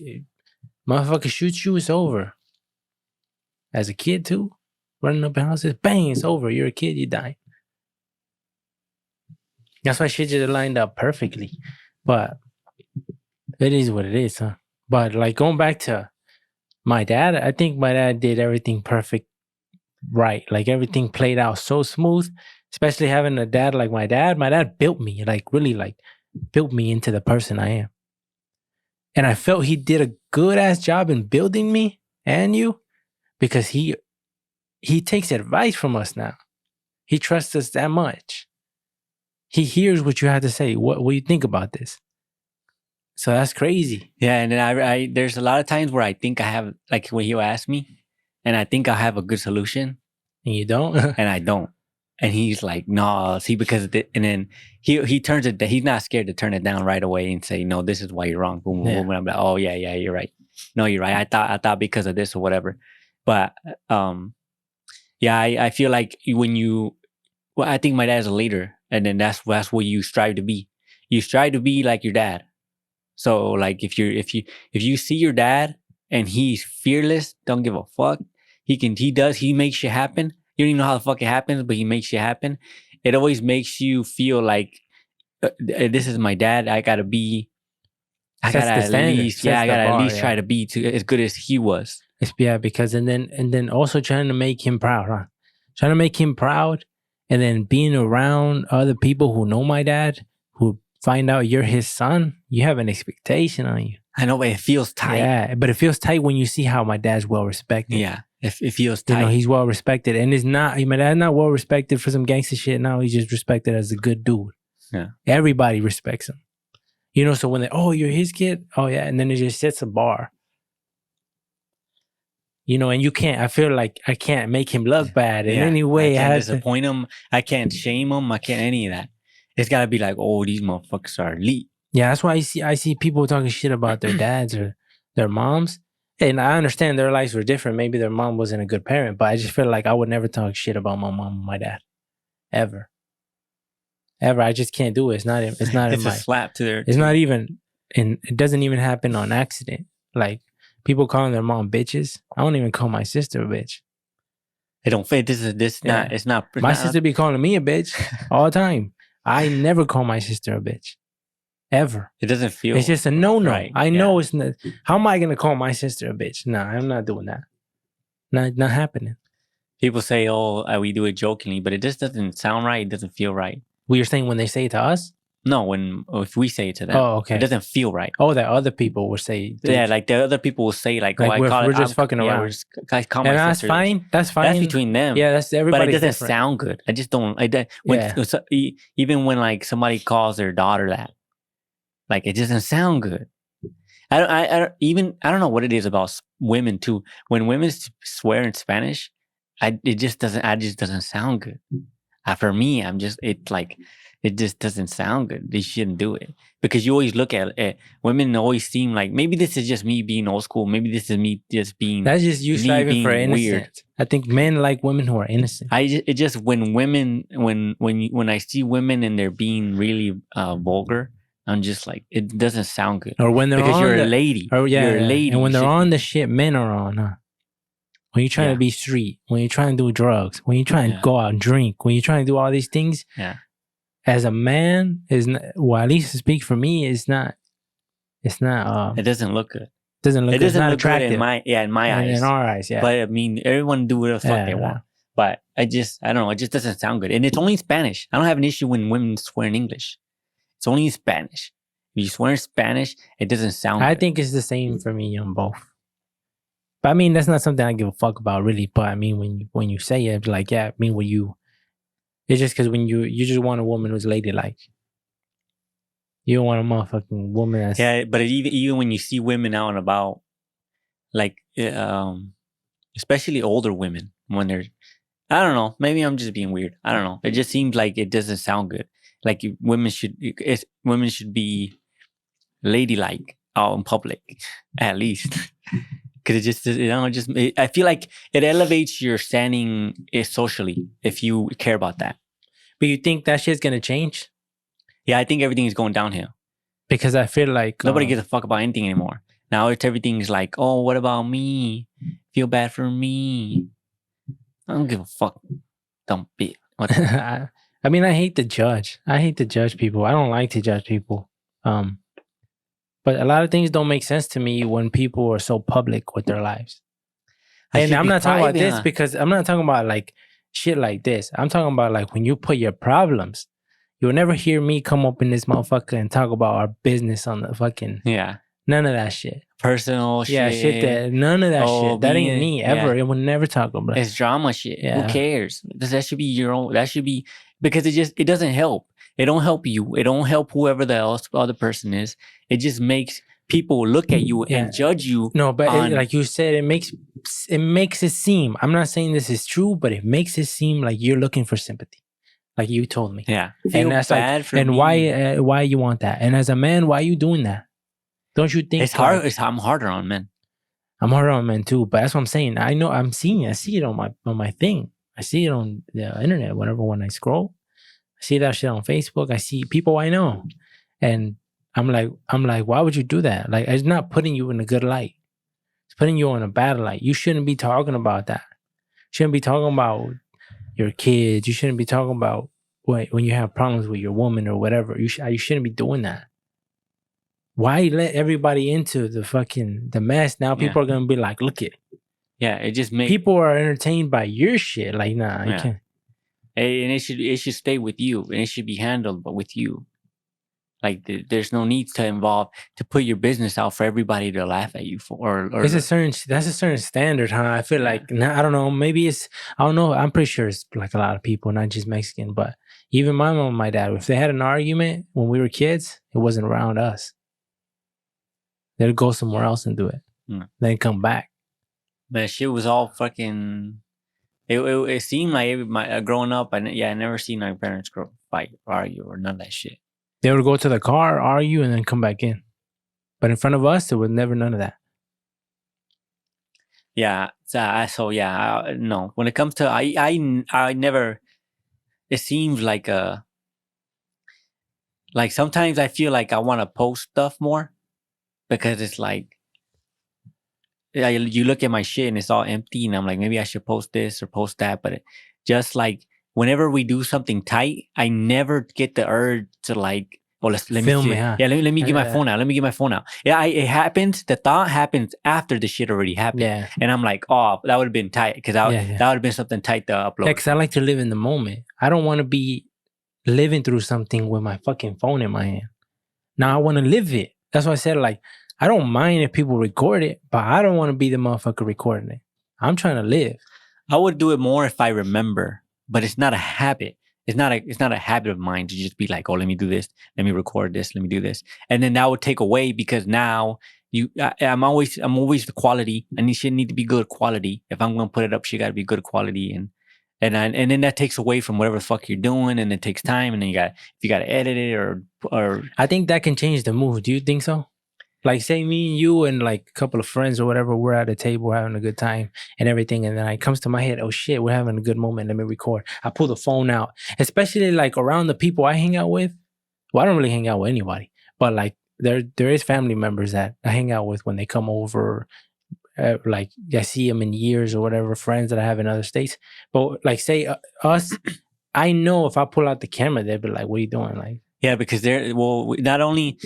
motherfucker shoots you, it's over. As a kid too, running up in houses, bang, it's over. You're a kid, you die. That's why shit just lined up perfectly. But it is what it is, huh? But like going back to my dad, I think my dad did everything perfect right. Like everything played out so smooth, especially having a dad like my dad. My dad built me, like really like built me into the person I am. And I felt he did a good ass job in building me and you because he takes advice from us now. He trusts us that much. He hears what you have to say. What do you think about this? So that's crazy. Yeah, and then I there's a lot of times where I think I have, like when he'll ask me, and I think I have a good solution. And you don't? And I don't. And he's like, no, see, because, and then he turns it, he's not scared to turn it down right away and say, no, this is why you're wrong. Boom, boom, boom. And I'm like, oh, yeah, you're right. No, you're right. I thought because of this or whatever. But, yeah, I feel like I think my dad's a leader. And then that's what you strive to be. You strive to be like your dad. So like if you see your dad and he's fearless, don't give a fuck. He makes shit happen. You don't even know how the fuck it happens, but he makes shit happen. It always makes you feel like this is my dad. I gotta at least try to be as good as he was. Because and then also trying to make him proud, huh? Trying to make him proud, and then being around other people who know my dad, who find out you're his son, you have an expectation on you. I know, but it feels tight. Yeah, but it feels tight when you see how my dad's well respected. Yeah, it feels tight. You know, he's well respected, and my dad's not well respected for some gangster shit. No, he's just respected as a good dude. Yeah, everybody respects him. You know, so when you're his kid, yeah, and then it just sets a bar. You know, and I feel like I can't make him look bad in any way. I can't disappoint him. I can't shame him. I can't any of that. It's gotta be like, oh, these motherfuckers are elite. Yeah, that's why I see people talking shit about their dads or their moms. And I understand their lives were different. Maybe their mom wasn't a good parent, but I just feel like I would never talk shit about my mom and my dad. Ever. I just can't do it. It's not it's a slap to their... It's not even, and it doesn't even happen on accident. Like, people calling their mom bitches. I don't even call my sister a bitch. It don't fit. It's not. My sister be calling me a bitch all the time. I never call my sister a bitch. Ever. It doesn't feel... It's just a no-no. Right. I know it's not... How am I going to call my sister a bitch? No, I'm not doing that. Not happening. People say, we do it jokingly, but it just doesn't sound right. It doesn't feel right. Well, you're saying when they say it to us? No, if we say it to them. Oh, okay. It doesn't feel right. Oh, that other people will say... Yeah, like the other people will say like we're just fucking around. We're just, call my and that's sister. fine. That's fine. That's between them. Yeah, that's everybody. But it doesn't sound good. I just don't... Even when like somebody calls their daughter that, like it doesn't sound good. I don't know what it is about women too. When women swear in Spanish, it just doesn't sound good. For me, it just doesn't sound good. They shouldn't do it because you always look at it. Women always seem like, maybe this is just me being old school. Maybe this is me just being... That's just you striving for innocence. Weird. I think men like women who are innocent. When I see women and they're being really vulgar, I'm just like, it doesn't sound good. Or when they're because you're a lady. You're a lady. And when they're on the shit men are on, huh? When you're trying to be street, when you're trying to do drugs, when you're trying to go out and drink, when you're trying to do all these things, as a man, at least to speak for me, it's not. It doesn't look good. It doesn't look attractive good in my eyes. In our eyes, yeah. But I mean, everyone do whatever the fuck they want. But I don't know. It just doesn't sound good. And it's only in Spanish. I don't have an issue when women swear in English. It's only in Spanish. If you swear in Spanish, it doesn't sound good. I think it's the same for me on both. But I mean, that's not something I give a fuck about, really. But I mean, when you say it, like, yeah, I mean, it's just because when you just want a woman who's ladylike. You don't want a motherfucking woman that's... Yeah, but even when you see women out and about, like, especially older women, when they're... I don't know. Maybe I'm just being weird. I don't know. It just seems like it doesn't sound good. Like women should be ladylike out in public, at least. Because I feel like it elevates your standing socially if you care about that. But you think that shit's gonna change? Yeah, I think everything is going downhill. Because I feel like nobody gives a fuck about anything anymore. Now everything's like, oh, what about me? Feel bad for me. I don't give a fuck. Dumb bitch. I mean, I hate to judge. I hate to judge people. I don't like to judge people. But a lot of things don't make sense to me when people are so public with their lives. And I'm not talking about this because I'm not talking about like shit like this. I'm talking about like when you put your problems. You'll never hear me come up in this motherfucker and talk about our business on the fucking... Yeah. None of that shit. Personal shit. Yeah, shit none of that shit. That ain't me ever. It would never talk about it. It's drama shit. Yeah. Who cares? That should be your own... That should be... Because it doesn't help. It don't help you. It don't help whoever the other person is. It just makes people look at you and judge you. No, but like you said, it makes it seem... I'm not saying this is true, but it makes it seem like you're looking for sympathy. Like you told me. Yeah. And that's bad for me. And why you want that? And as a man, why are you doing that? Don't you think it's hard? I'm harder on men. I'm harder on men too, but that's what I'm saying. I know I'm seeing it. I see it on my thing. I see it on the internet when I scroll. I see that shit on Facebook. I see people I know. And I'm like, why would you do that? Like, it's not putting you in a good light. It's putting you on a bad light. You shouldn't be talking about that. You shouldn't be talking about your kids. You shouldn't be talking about when you have problems with your woman or whatever. You shouldn't be doing that. Why let everybody into the mess? Now people are gonna be like, look it. Yeah, it just makes people are entertained by your shit. Like, nah, you can't. And it should stay with you, and it should be handled but with you. Like there's no need to put your business out for everybody to laugh at you for. Or that's a certain standard, huh? I feel like I don't know. Maybe I don't know. I'm pretty sure it's like a lot of people, not just Mexican, but even my mom and my dad. If they had an argument when we were kids, it wasn't around us. They'd go somewhere else and do it. Then come back. But shit was all fucking. It seemed like growing up, I never seen my parents fight or argue or none of that shit. They would go to the car, argue, and then come back in. But in front of us, there was never none of that. Yeah. No. When it comes to I never. It seems like sometimes I feel like I want to post stuff more because it's like. You look at my shit and it's all empty, and I'm like, maybe I should post this or post that. But just like whenever we do something tight, I never get the urge to like, oh, let me film see. it, huh? Yeah, let me get my phone out. Let me get my phone out. Yeah, it happens. The thought happens after the shit already happened. Yeah. And I'm like, oh, that would have been tight because that would have been something tight to upload. Yeah, because I like to live in the moment. I don't want to be living through something with my fucking phone in my hand. Now I want to live it. That's why I said, like, I don't mind if people record it, but I don't want to be the motherfucker recording it. I'm trying to live. I would do it more if I remember, but it's not a habit. It's not a habit of mine to just be like, oh, let me do this, let me record this, let me do this, and then that would take away because now I'm always the quality. Shit need to be good quality. If I'm gonna put it up, shit got to be good quality, and then that takes away from whatever the fuck you're doing, and it takes time, and then if you got to edit it or. I think that can change the mood. Do you think so? Like, say me and you and like a couple of friends or whatever, we're at a table having a good time and everything. And then it comes to my head, oh shit, we're having a good moment. Let me record. I pull the phone out, especially like around the people I hang out with. Well, I don't really hang out with anybody, but like there is family members that I hang out with when they come over. Like I see them in years or whatever, friends that I have in other states. But like say us, I know if I pull out the camera, they'd be like, what are you doing? Like, yeah, because not only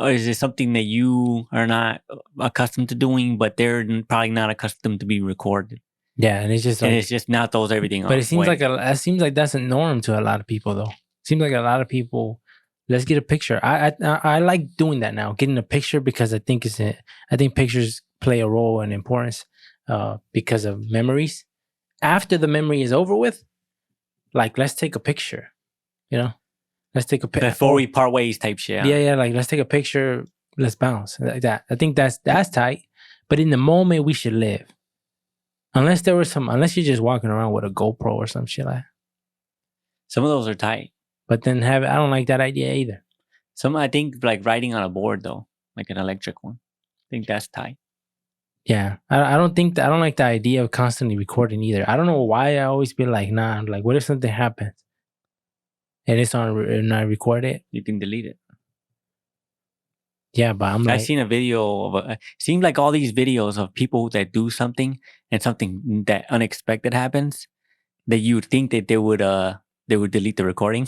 is it something that you are not accustomed to doing, but they're probably not accustomed to be recorded. Yeah, and it's just like, and it's just not those everything. But it seems like that's a norm to a lot of people, though. Seems like a lot of people. Let's get a picture. I like doing that now, getting a picture because I think pictures play a role and importance because of memories. After the memory is over with, like let's take a picture, you know. Let's take a picture before we part ways, type shit. Yeah. Like let's take a picture. Let's bounce like that. I think that's tight. But in the moment, we should live. Unless you're just walking around with a GoPro or some shit like that. Some of those are tight. But then I don't like that idea either. I think like riding on a board though, like an electric one. I think that's tight. Yeah, I don't like the idea of constantly recording either. I don't know why I always be like, nah. Like, what if something happens? And it's and I record it. You can delete it. Yeah, but I'm like, I've seen a video of seems like all these videos of people that do something and something that unexpected happens that you would think that they would delete the recording.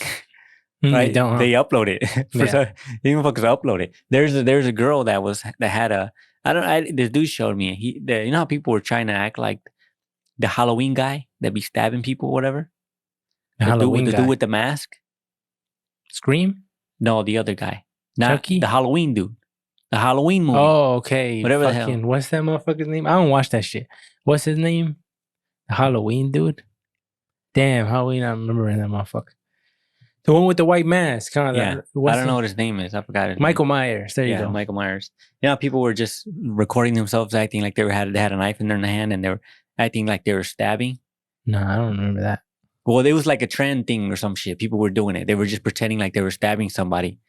Right? They don't. They upload it. They even fuckers upload it. There's a girl that had this dude showed me. You know how people were trying to act like the Halloween guy that be stabbing people or whatever? The dude with the mask. Scream? No, the other guy. Not Chucky? The Halloween dude. The Halloween movie. Oh, okay. Whatever the hell. What's that motherfucker's name? I don't watch that shit. What's his name? The Halloween dude? Damn, Halloween, I'm remembering that motherfucker. The one with the white mask. Yeah. I don't know what his name is. I forgot his Michael name. Myers. There you go. Michael Myers. People were just recording themselves acting like they had a knife in their hand and they were acting like they were stabbing. No, I don't remember that. Well, it was like a trend thing or some shit. People were doing it. They were just pretending like they were stabbing somebody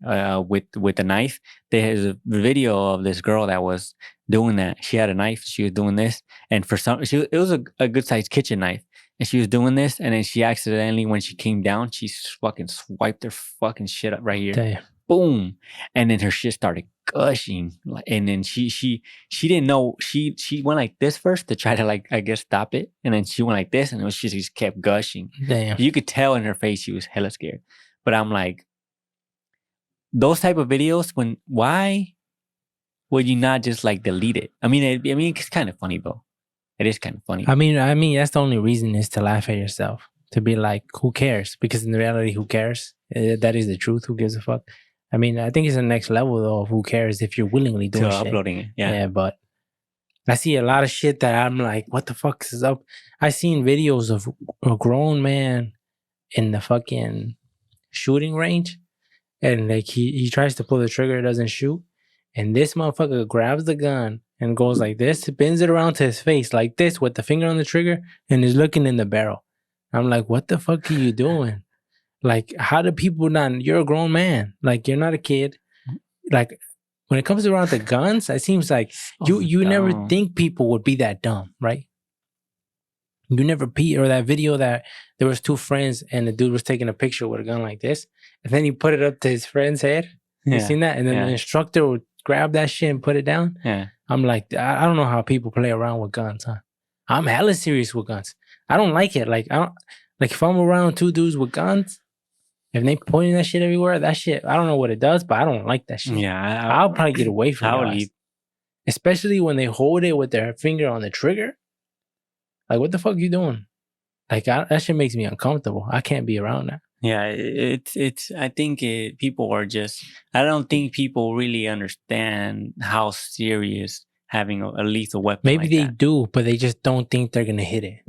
with a knife. There's a video of this girl that was doing that. She had a knife. She was doing this, and it was a good sized kitchen knife, and she was doing this, and then she accidentally, when she came down, she fucking swiped her fucking shit up right here. Damn. boom, and then her shit started gushing. And then she didn't know, she went like this first to try to like, I guess, stop it, and then she went like this, and she just kept gushing. Damn. You could tell in her face she was hella scared. But I'm like, those type of videos, why would you not just like delete it? I mean, it's kind of funny though. It is kind of funny. I mean, that's the only reason, is to laugh at yourself, to be like, who cares? Because in reality, who cares? That is the truth. Who gives a fuck? I mean, I think it's the next level though of who cares if you're willingly doing shit. Uploading it. Yeah, but I see a lot of shit that I'm like, what the fuck is up? I seen videos of a grown man in the fucking shooting range, and like he tries to pull the trigger, doesn't shoot, and this motherfucker grabs the gun and goes like this, spins it around to his face like this with the finger on the trigger, and is looking in the barrel. I'm like, what the fuck are you doing? Like, how do people not? You're a grown man. Like, you're not a kid. Like, when it comes around to guns, it seems like you never think people would be that dumb, right? You never or that video that there was two friends and the dude was taking a picture with a gun like this, and then he put it up to his friend's head. You seen that? And then the instructor would grab that shit and put it down. Yeah. I'm like, I don't know how people play around with guns, huh? I'm hella serious with guns. I don't like it. Like, I don't like, if I'm around two dudes with guns, if they pointing that shit everywhere, that shit, I don't know what it does, but I don't like that shit. Yeah, I'll probably get away from it. Especially when they hold it with their finger on the trigger. Like, what the fuck are you doing? Like, that shit makes me uncomfortable. I can't be around that. Yeah, I think people are just, I don't think people really understand how serious having a lethal weapon. Maybe they do, but they just don't think they're gonna hit it.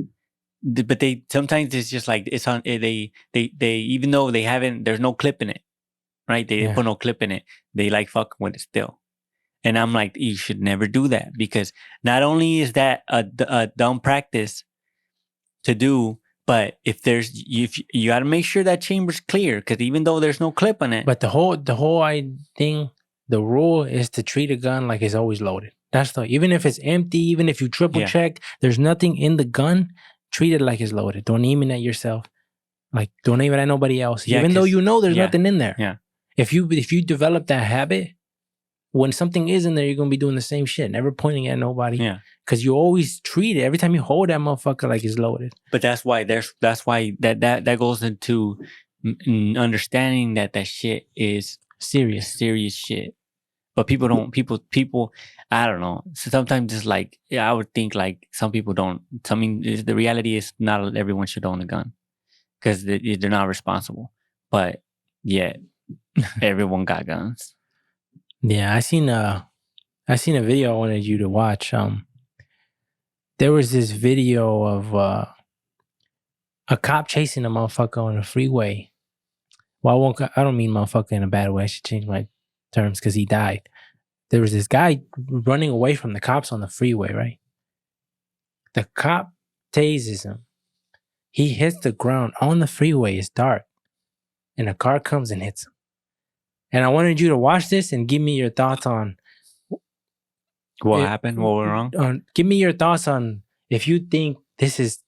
But sometimes it's just like, it's on, they even though they haven't, there's no clip in it, right? They put no clip in it. They like fucking with it still. And I'm like, you should never do that, because not only is that a dumb practice to do, but if you got to make sure that chamber's clear, because even though there's no clip on it. But the whole thing, the rule is to treat a gun like it's always loaded. That's even if it's empty, even if you triple check, there's nothing in the gun. Treat it like it's loaded. Don't aim it at yourself. Like, don't aim it at nobody else. Even though you know there's nothing in there. Yeah. If you develop that habit, when something is in there, you're gonna be doing the same shit, never pointing at nobody. Yeah. Because you always treat it every time you hold that motherfucker like it's loaded. But that's why that goes into understanding that shit is serious shit. But people don't. People. I don't know. So sometimes it's like, I would think like some people don't. I mean, the reality is not everyone should own a gun, because they're not responsible. But yet, everyone got guns. Yeah, I seen a video I wanted you to watch. There was this video of a cop chasing a motherfucker on the freeway. Well, I don't mean motherfucker in a bad way. I should change my terms, because he died. There was this guy running away from the cops on the freeway, right? The cop tases him. He hits the ground on the freeway. It's dark. And a car comes and hits him. And I wanted you to watch this and give me your thoughts on what happened, what went wrong. Give me your thoughts on if you think this is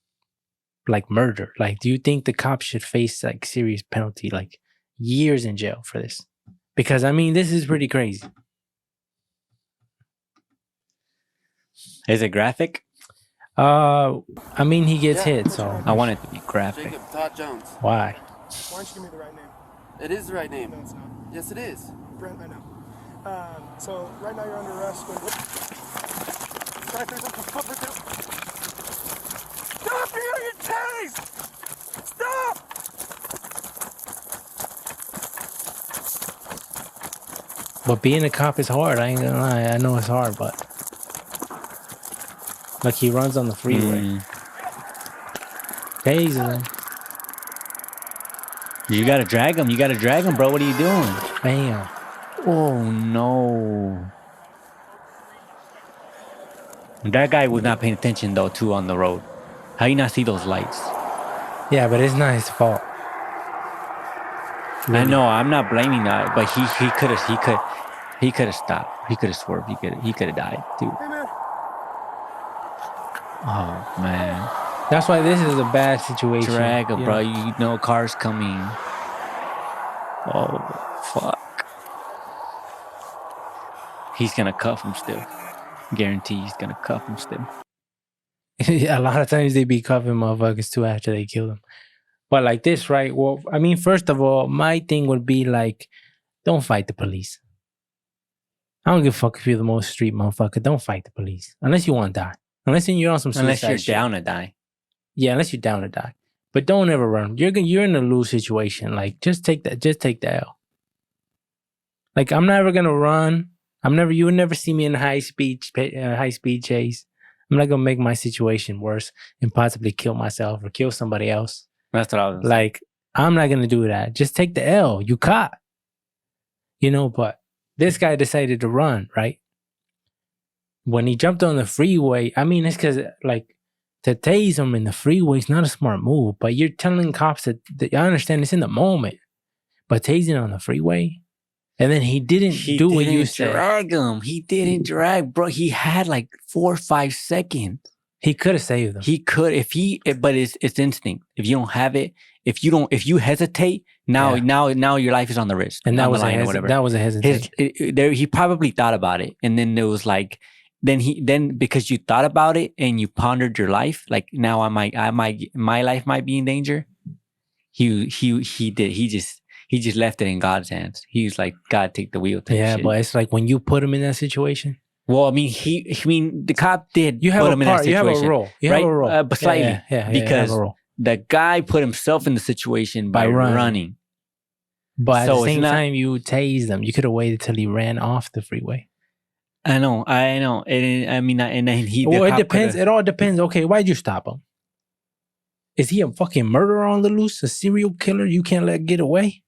like murder. Like, do you think the cops should face like serious penalty, like years in jail for this? Because I mean, this is pretty crazy. Is it graphic? I mean, he gets hit, so I want it to be graphic. Jacob Todd Jones. Why? Why don't you give me the right name? It is the right name. No, it's not. Yes, it is. Brent, I know. So right now you're under arrest. Stop! You're gonna get tased! Stop! But being a cop is hard. I ain't gonna lie. I know it's hard, but like, he runs on the freeway. Tases him. You gotta drag him. You gotta drag him, bro. What are you doing? Bam. Oh no. That guy was not paying attention though, too, on the road. How you not see those lights? Yeah, but it's not his fault. I know. I'm not blaming that, but he could have stopped. He could have swerved. He could have died too. Hey, man. Oh man. That's why this is a bad situation. Drag him, bro. You know, cars coming. Oh fuck. he's gonna cuff him still. Guarantee he's gonna cuff him still. A lot of times they be cuffing motherfuckers too after they kill them. But like this, right? Well, I mean, first of all, my thing would be like, don't fight the police. I don't give a fuck if you're the most street motherfucker. Don't fight the police unless you want to die. Unless you're on some suicide Unless you're shit. down to die. Yeah, unless you're down to die. But don't ever run. You're in a lose situation. Like, just take the L. Like, I'm never gonna run. You would never see me in a high speed chase. I'm not gonna make my situation worse and possibly kill myself or kill somebody else. That's what I was Like, I'm not gonna do that. Just take the L. You caught. But this guy decided to run, right? When he jumped on the freeway, I mean, it's because, like, to tase him in the freeway is not a smart move, but you're telling cops that I understand it's in the moment, but tasing on the freeway, and then he didn't do what you said. Drag him. He didn't drag, bro. He had like 4 or 5 seconds. He could have saved them. He could but it's instinct. If you don't have it, if you hesitate, now your life is on the risk. And that was that was a hesitation. He probably thought about it, and then there was like, then because you thought about it and you pondered your life, like now my life might be in danger. He just left it in God's hands. He was like, God, take the wheel. Yeah, but it's like when you put him in that situation. Well, I mean, the cop did You have put a him in that part. You situation. have a role. You right? have a role. But slightly. Yeah, because you have a role. the guy put himself in the situation by running. But So at the it's same not- time, you tased him. You could have waited till he ran off the freeway. I know. And I mean, and then Well, it depends. It all depends. Okay, why'd you stop him? Is he a fucking murderer on the loose? A serial killer you can't let get away?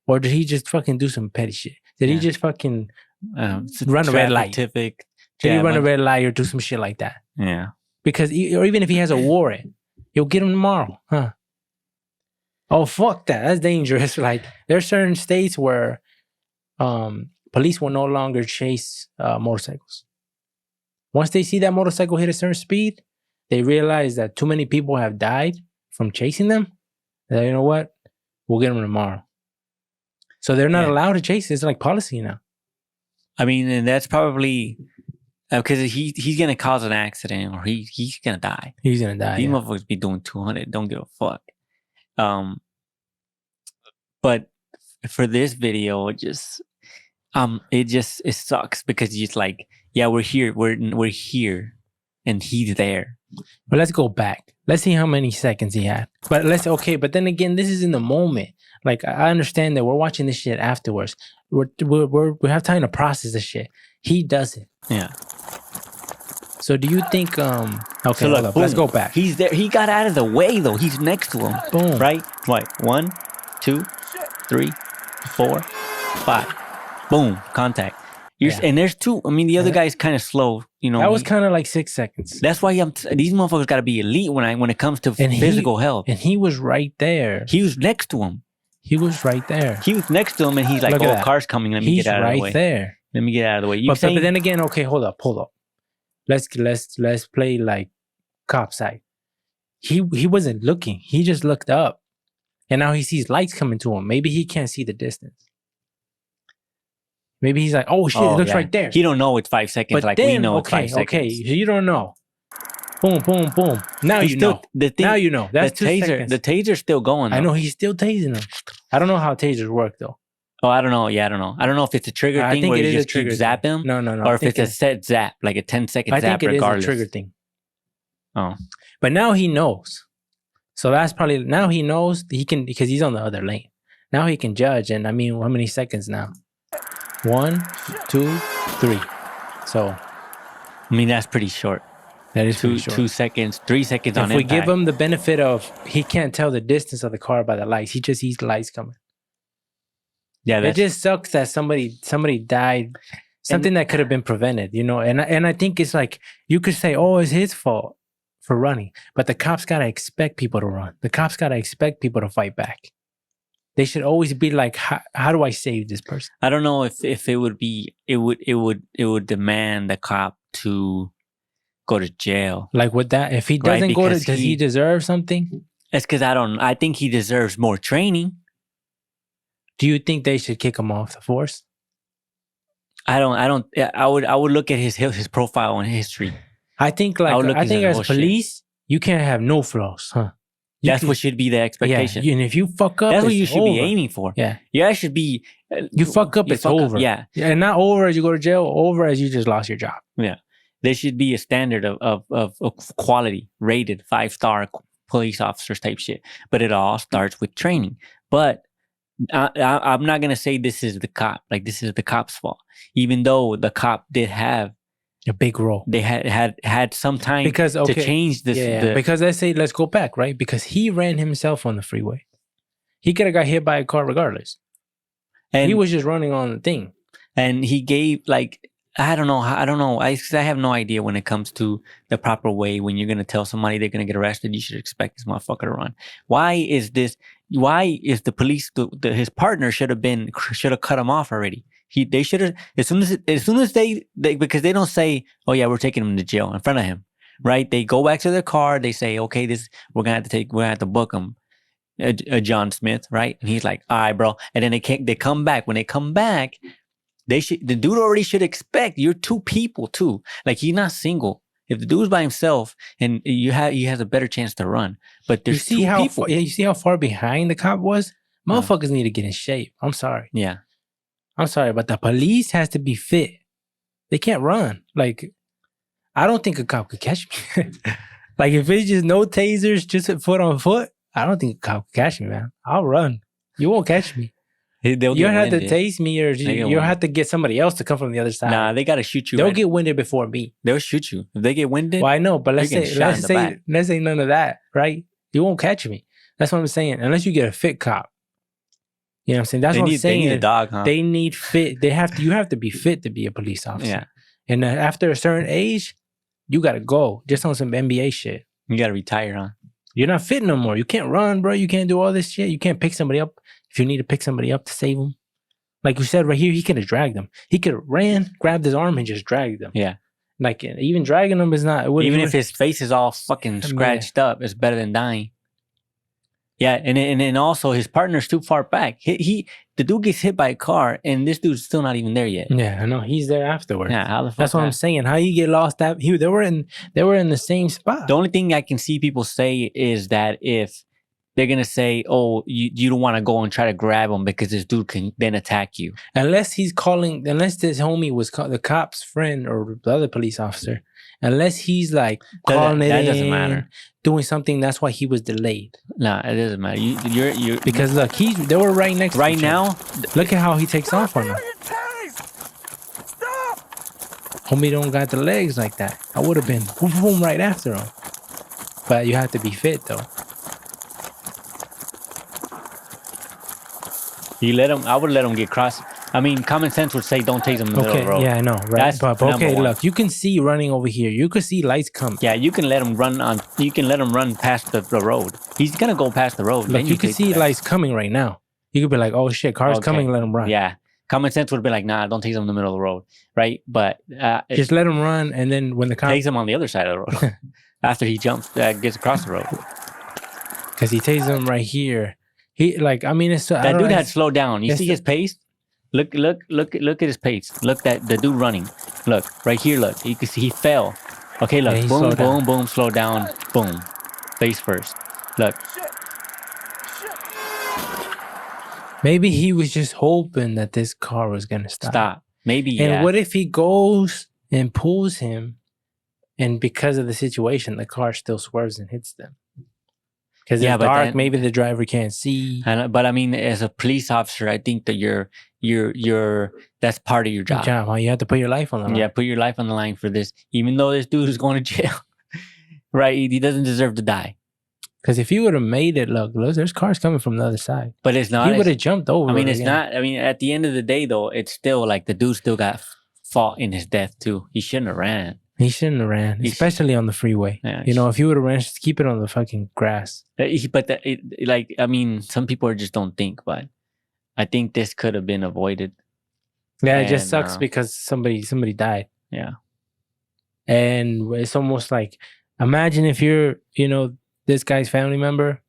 Or did he just fucking do some petty shit? Did he just fucking run a red light? Did he run a red light or do some shit like that? Yeah. Because or even if he has a warrant, you'll get him tomorrow, huh? Oh, fuck that. That's dangerous. Like, there's certain states where police will no longer chase motorcycles. Once they see that motorcycle hit a certain speed, they realize that too many people have died from chasing them. You know what? We'll get them tomorrow. So they're not allowed to chase. It's like policy now. I mean, and that's probably because he's gonna cause an accident or he's gonna die. He's gonna die. These Yeah. motherfuckers be doing 200. Don't give a fuck. But for this video, it sucks because it's like, yeah, we're here, we're here, and he's there. But let's go back. Let's see how many seconds he had. But then again, this is in the moment. Like, I understand that we're watching this shit afterwards. We have time to process this shit. He does it. Yeah. So do you think okay, So hold look, up. Let's boom. go back. He's there. He got out of the way though. He's next to him. Boom. Right? What? 1, 2, 3, 4, 5. Boom. Contact. And there's 2. I mean, the other guy's kind of slow. You know. That was kind of like 6 seconds. That's why these motherfuckers got to be elite when it comes to physical health. And he was right there. He was next to him. He was right there. He was next to him, and he's like, Look at "Oh, that. car's coming. Let me He's get out of the way. right there. Let me get out of the way." But then again, okay, hold up. Let's play like cop side. He wasn't looking. He just looked up, and now he sees lights coming to him. Maybe he can't see the distance. Maybe he's like, "Oh shit, it looks right there." He don't know it's 5 seconds. But Like then, we know it's 5 seconds. Okay, you don't know. Boom, boom, boom. Now you know. Now you know. That's the 2 taser. seconds. The taser's still going. Though. I know he's still tasing him. I don't know how tasers work though. Oh, I don't know. Yeah, I don't know. I don't know if it's a trigger I thing think where it you is just a trigger keep zapping him. No. Or if it's a set zap, like a 10-second I zap, think it regardless. is a trigger thing. Oh. But now he knows. So that's probably, now he knows he can, because he's on the other lane. Now he can judge. And I mean, how many seconds now? 1, 2, 3. So. I mean, that's pretty short. That is 2 seconds, 3 seconds on impact. If we impact. give him the benefit of, he can't tell the distance of the car by the lights. He just sees the lights coming. Yeah, it just sucks that somebody died. Something that could have been prevented, you know? And I think it's like, you could say, oh, it's his fault for running. But the cops got to expect people to run. The cops got to expect people to fight back. They should always be like, how do I save this person? I don't know if it would be, it would demand the cop to go to jail. Like with that, if he doesn't go to, does he deserve something? It's because I think he deserves more training. Do you think they should kick him off the force? I don't. Yeah, I would look at his profile and history. I think I would look I into think the as whole shit. police, you can't have no flaws, huh? You That's can- what should be the expectation. Yeah, and if you fuck up, That's what it's you should be over. aiming for. Yeah, Yeah, it should be. you fuck up, it's over. Yeah, and not over as you go to jail, over as you just lost your job. yeah. There should be a standard of quality, rated 5-star police officers type shit. But it all starts with training. But I'm not gonna say this is the cop. Like this is the cop's fault, even though the cop did have A big role. they had some time Because to change this. Yeah, because let's go back, right? Because he ran himself on the freeway. He could have got hit by a car regardless. and He was just running on the thing. and he gave like I don't know. I have no idea when it comes to the proper way. When you're gonna tell somebody they're gonna get arrested, you should expect this motherfucker to run. Why is the police his partner should have cut him off already? They should have as soon as they because they don't say, oh yeah, we're taking him to jail in front of him, right? They go back to their car. They say, okay, we're gonna have to book him, John Smith, right? And he's like, all right, bro. And then they come back. When they come back. The dude already should expect you're two people too. Like he's not single. If the dude's by himself and he has a better chance to run. But there's two people. You see how far behind the cop was? Motherfuckers need to get in shape. I'm sorry. Yeah. I'm sorry, but the police has to be fit. They can't run. Like, I don't think a cop could catch me. Like if it's just no tasers, just foot on foot, I don't think a cop could catch me, man. I'll run. You won't catch me. You don't have to tase me, or you have to get somebody else to come from the other side. Nah, they gotta shoot you. They'll get winded before me. They'll shoot you if they get winded. Well, I know, but let's say none of that, right? You won't catch me. That's what I'm saying. Unless you get a fit cop. You know what I'm saying? That's what I'm saying. They need a dog, huh? They need fit. You have to be fit to be a police officer. Yeah. And after a certain age, you gotta go. Just on some NBA shit. You gotta retire, huh? You're not fit no more. You can't run, bro. You can't do all this shit. You can't pick somebody up if you need to pick somebody up to save them. Like you said right here, he could have dragged them. He could have ran, grabbed his arm, and just dragged them. Yeah. Like even dragging them is not. Even if his face is all fucking scratched up, it's better than dying. Yeah, and then also his partner's too far back. The dude gets hit by a car, and this dude's still not even there yet. Yeah, I know he's there afterwards. Yeah, how the fuck? That's what I'm saying. How you get lost? They were in the same spot. The only thing I can see people say is that if they're gonna say, "Oh, you don't want to go and try to grab him because this dude can then attack you," unless this homie was the cop's friend or the other police officer. Unless he's like calling it in, that doesn't matter. Doing something, that's why he was delayed. Nah, it doesn't matter. You because look, they were right next. Right to now, look at how he takes off on them. Stop! Homie don't got the legs like that. I would have been boom, boom right after him. But you have to be fit though. I would let him get crossed. I mean, common sense would say don't tase him in the middle of the road. Yeah, I know, right? But okay, look, you can see running over here. You can see lights coming. Yeah, you can let him run past the road. He's gonna go past the road. Look, you can see lights coming right now. You could be like, oh shit, car's coming, let him run. Yeah. Common sense would be like, nah, don't tase him in the middle of the road. Right? But just let him run, and then when the cop tase him on the other side of the road. After he jumps, gets across the road. Because he tases him right here. That dude had slowed down. You see his pace? Look at his pace. Look at the dude running. Look, right here, look. You can see he fell. Okay, look. Yeah, boom, boom, boom, slow down. Boom. Face first. Look. Maybe he was just hoping that this car was going to stop. Maybe, And what if he goes and pulls him, and because of the situation, the car still swerves and hits them? Because it's dark, maybe the driver can't see. But I mean, as a police officer, I think that that's part of your job. You have to put your life on the line. Yeah, put your life on the line for this. Even though this dude is going to jail, right? He doesn't deserve to die. Because if he would have made it, look, there's cars coming from the other side. But it's not. He would have jumped over. I mean, it's not. I mean, at the end of the day, though, it's still like the dude still got fought in his death too. He shouldn't have ran. He shouldn't have ran, especially on the freeway. Yeah, if he would have ran, just keep it on the fucking grass. But I mean, some people just don't think, but I think this could have been avoided. Yeah, it just sucks because somebody died. Yeah. And it's almost like, imagine if you're, this guy's family member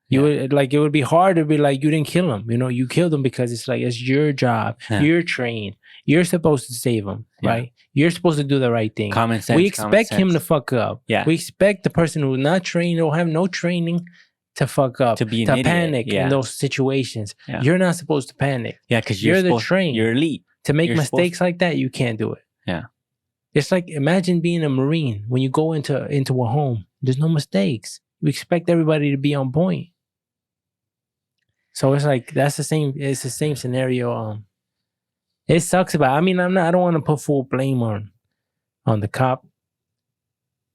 You would like it would be hard to be like you didn't kill him. You know, you killed him because it's like it's your job. Yeah. You're trained. You're supposed to save him, Yeah. right? You're supposed to do the right thing. Common sense. We common expect him to sense. fuck up. Yeah. We expect the person who's not trained or have no training to fuck up, To be an to idiot. panic Yeah. in those situations. Yeah. You're not supposed to panic. Yeah, because You're the supposed- trained. You're elite. To make You're mistakes like that, you can't do it. Yeah. It's like imagine being a Marine when you go into a home. There's no mistakes. We expect everybody to be on point. So it's like that's the same. It's the same scenario. It sucks about. I mean, I don't want to put full blame on the cop,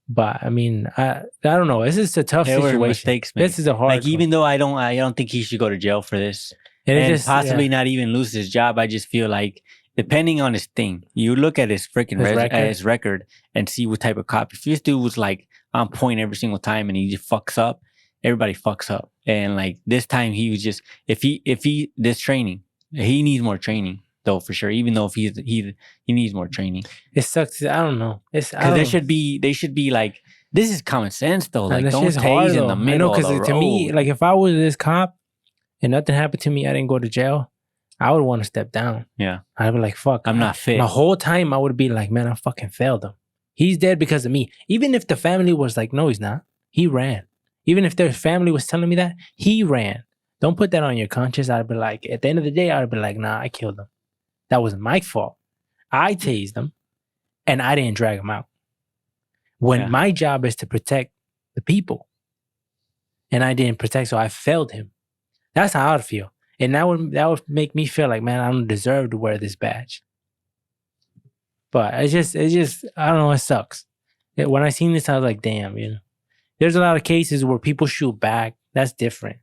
but I mean, I don't know. This is a tough There were situation. mistakes, man. This is a hard. Like even though I don't think he should go to jail for this, and and it's just, possibly yeah. not even lose his job. I just feel like depending on his thing, you look at his freaking His record. and see what type of cop. If this dude was like on point every single time and he just fucks up, everybody fucks up. And like this time he was just if he this training, he needs more training though for sure. Even though if he needs more training. It sucks. I don't know. It's Because they should be like this is common sense though. Like that don't shit's tase hard, in though. the I know, middle of the because to me, road. like if I was this cop and nothing happened to me, I didn't go to jail, I would want to step down. Yeah. I'd be like, fuck. I'm not fit. My whole time I would be like, man, I fucking failed him. He's dead because of me. Even if the family was like, no, he's not. He ran. Even if their family was telling me that, he ran. Don't put that on your conscience. I'd be like, at the end of the day, I'd be like, nah, I killed him. That was my fault. I tased him and I didn't drag him out. When Yeah. my job is to protect the people and I didn't protect, so I failed him. That's how I'd feel. And that would make me feel like, man, I don't deserve to wear this badge. But it's just, I don't know, it sucks. When I seen this, I was like, damn, you know. There's a lot of cases where people shoot back. That's different.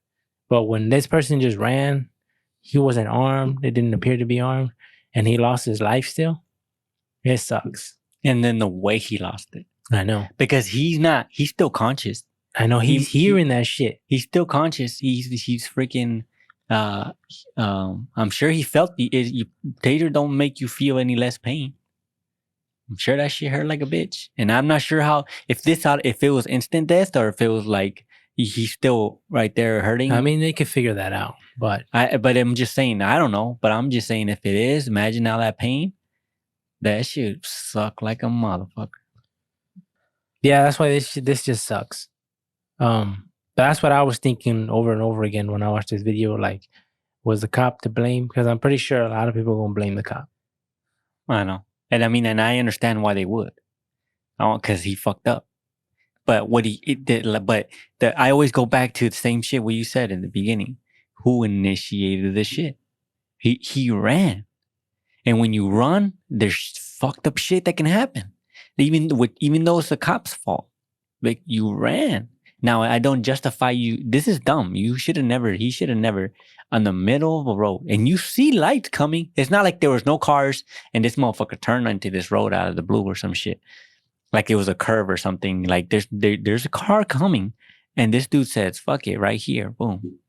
But when this person just ran, he wasn't armed. It didn't appear to be armed. And he lost his life still. It sucks. And then the way he lost it. I know. Because he's still conscious. I know. He's hearing that shit. He's still conscious. He's freaking I'm sure he felt taser don't make you feel any less pain. I'm sure that shit hurt like a bitch. And I'm not sure how if it was instant death or if it was like he's still right there hurting. I mean, they could figure that out. But I'm just saying, I don't know. But I'm just saying if it is, imagine all that pain. That shit suck like a motherfucker. yeah, that's why this just sucks. But that's what I was thinking over and over again when I watched this video. Like, was the cop to blame? Because I'm pretty sure a lot of people are gonna blame the cop. I know. And I mean, and I understand why they would. Because he fucked up. But I always go back to the same shit what you said in the beginning. Who initiated the shit? He ran. And when you run, there's fucked up shit that can happen. Even though it's the cop's fault. Like you ran. Now I don't justify you. This is dumb. He should have never on the middle of a road. And you see lights coming. It's not like there was no cars and this motherfucker turned onto this road out of the blue or some shit. Like it was a curve or something. Like there's a car coming. And this dude says, fuck it, right here. Boom.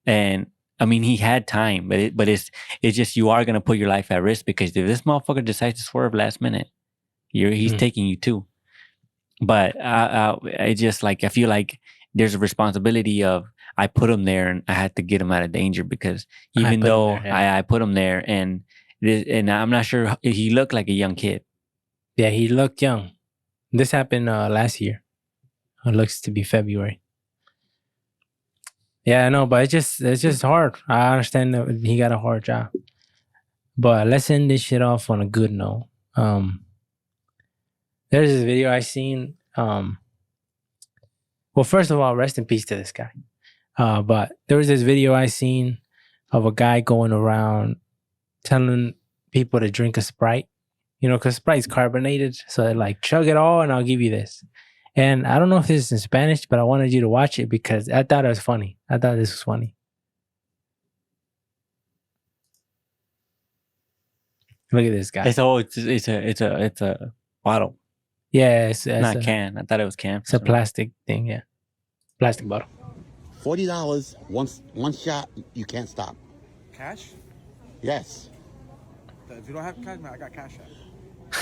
And I mean, he had time, but it's just you are gonna put your life at risk because if this motherfucker decides to swerve last minute, he's taking you too. But I just like I feel like there's a responsibility of I put him there and I had to get him out of danger because even though I put him there and I'm not sure he looked like a young kid. Yeah, he looked young. This happened last year. It looks to be February. Yeah, I know, but it's just hard. I understand that he got a hard job. But let's end this shit off on a good note. There's this video I seen. Well, first of all, rest in peace to this guy. But there was this video I seen of a guy going around telling people to drink a Sprite. You know, because Sprite's carbonated. So they're like, chug it all and I'll give you this. And I don't know if this is in Spanish, but I wanted you to watch it because I thought it was funny. I thought this was funny. Look at this guy. It's a bottle. Yeah, it's Not can. I thought it was can. It's a plastic thing, yeah. Plastic bottle. $40, one shot, you can't stop. Cash? Yes. If you don't have cash, man, I got cash out.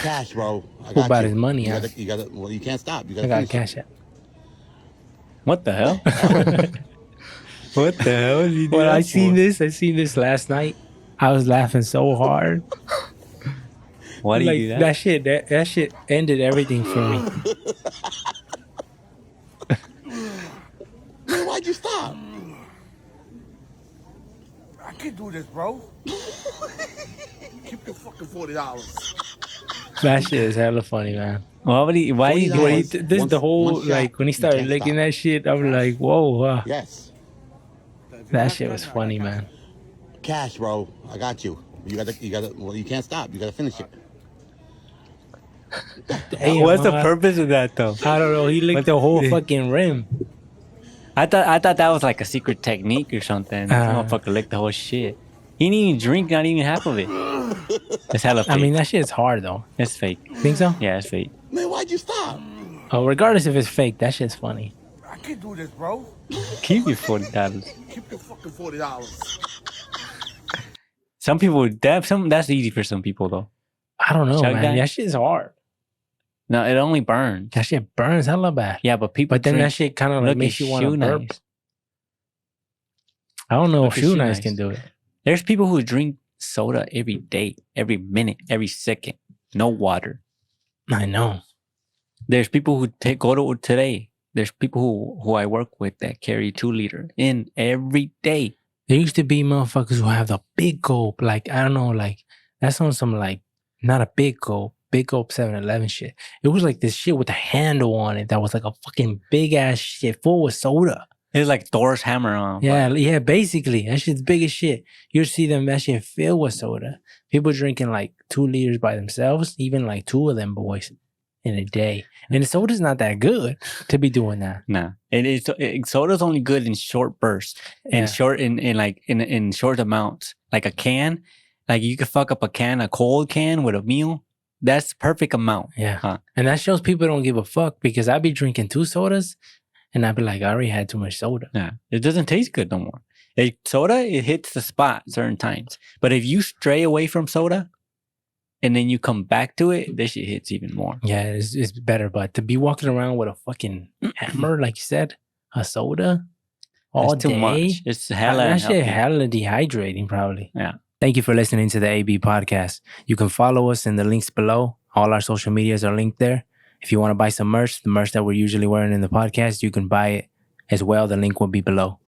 Cash, bro. Who bought his money out? Well, you can't stop. You I gotta got finish it. cash out. What the hell? What the hell did you do When that I seen for? this, I seen this last night. I was laughing so hard. Why do you Like do that? that shit ended everything for me. Man, why'd you stop? I can't do this, bro. Keep your fucking $40. That shit is hella funny, man. Why do you When do he, it? this One- the whole one shot, like when he you started can't licking stop. that shit, I was like, whoa, Yes. that shit was funny, man. Cash, bro. I got you. Well, you can't stop. You gotta finish it. Damn, What's the man. purpose of that though? I don't know. He licked What- the whole fucking rim. I thought that was like a secret technique or something. This motherfucker licked the whole shit. He didn't even drink, not even half of it. It's hella fake. I mean, that shit's hard though. it's fake. Think so? Yeah, it's fake. Man, why'd you stop? Oh, regardless if it's fake, that shit's funny. I can't do this, bro. Keep your $40. Keep your fucking $40. Some people that's easy for some people though. I don't know, Chug man. that? That shit's hard. No, it only burns. That shit burns hella bad. Yeah, but people. But then drink, that shit kind of like look makes at you want to shoe burp. knives. I don't know if Look at shoe shoe knives knives. can do it. There's people who drink soda every day, every minute, every second. No water. I know. There's people who go to today. There's people who I work with that carry 2-liter in every day. There used to be motherfuckers who have the big gulp. Like, I don't know, like, that's on some, like, not a big gulp 7-Eleven shit. It was like this shit with a handle on it that was like a fucking big ass shit full with soda. It's like Thor's hammer on. Yeah, basically. That shit's big as shit. You'll see them, that shit filled with soda. People drinking like 2 liters by themselves, even like 2 of them boys in a day. And the soda's not that good to be doing that. Nah, soda's only good in short bursts and Yeah. in short amounts. Like a can, like you could fuck up a cold can with a meal. That's perfect amount. Yeah. Huh. And that shows people don't give a fuck because I be drinking 2 sodas and I'd be like, I already had too much soda. Yeah, it doesn't taste good no more. Soda, it hits the spot certain times. But if you stray away from soda and then you come back to it, this shit hits even more. Yeah, it's better. But to be walking around with a fucking hammer, like you said, a soda all It's too day. much. It's hella That shit unhealthy. hella dehydrating, probably. Yeah. Thank you for listening to the AB podcast. You can follow us in the links below. All our social medias are linked there. If you want to buy some merch, the merch that we're usually wearing in the podcast, you can buy it as well. The link will be below.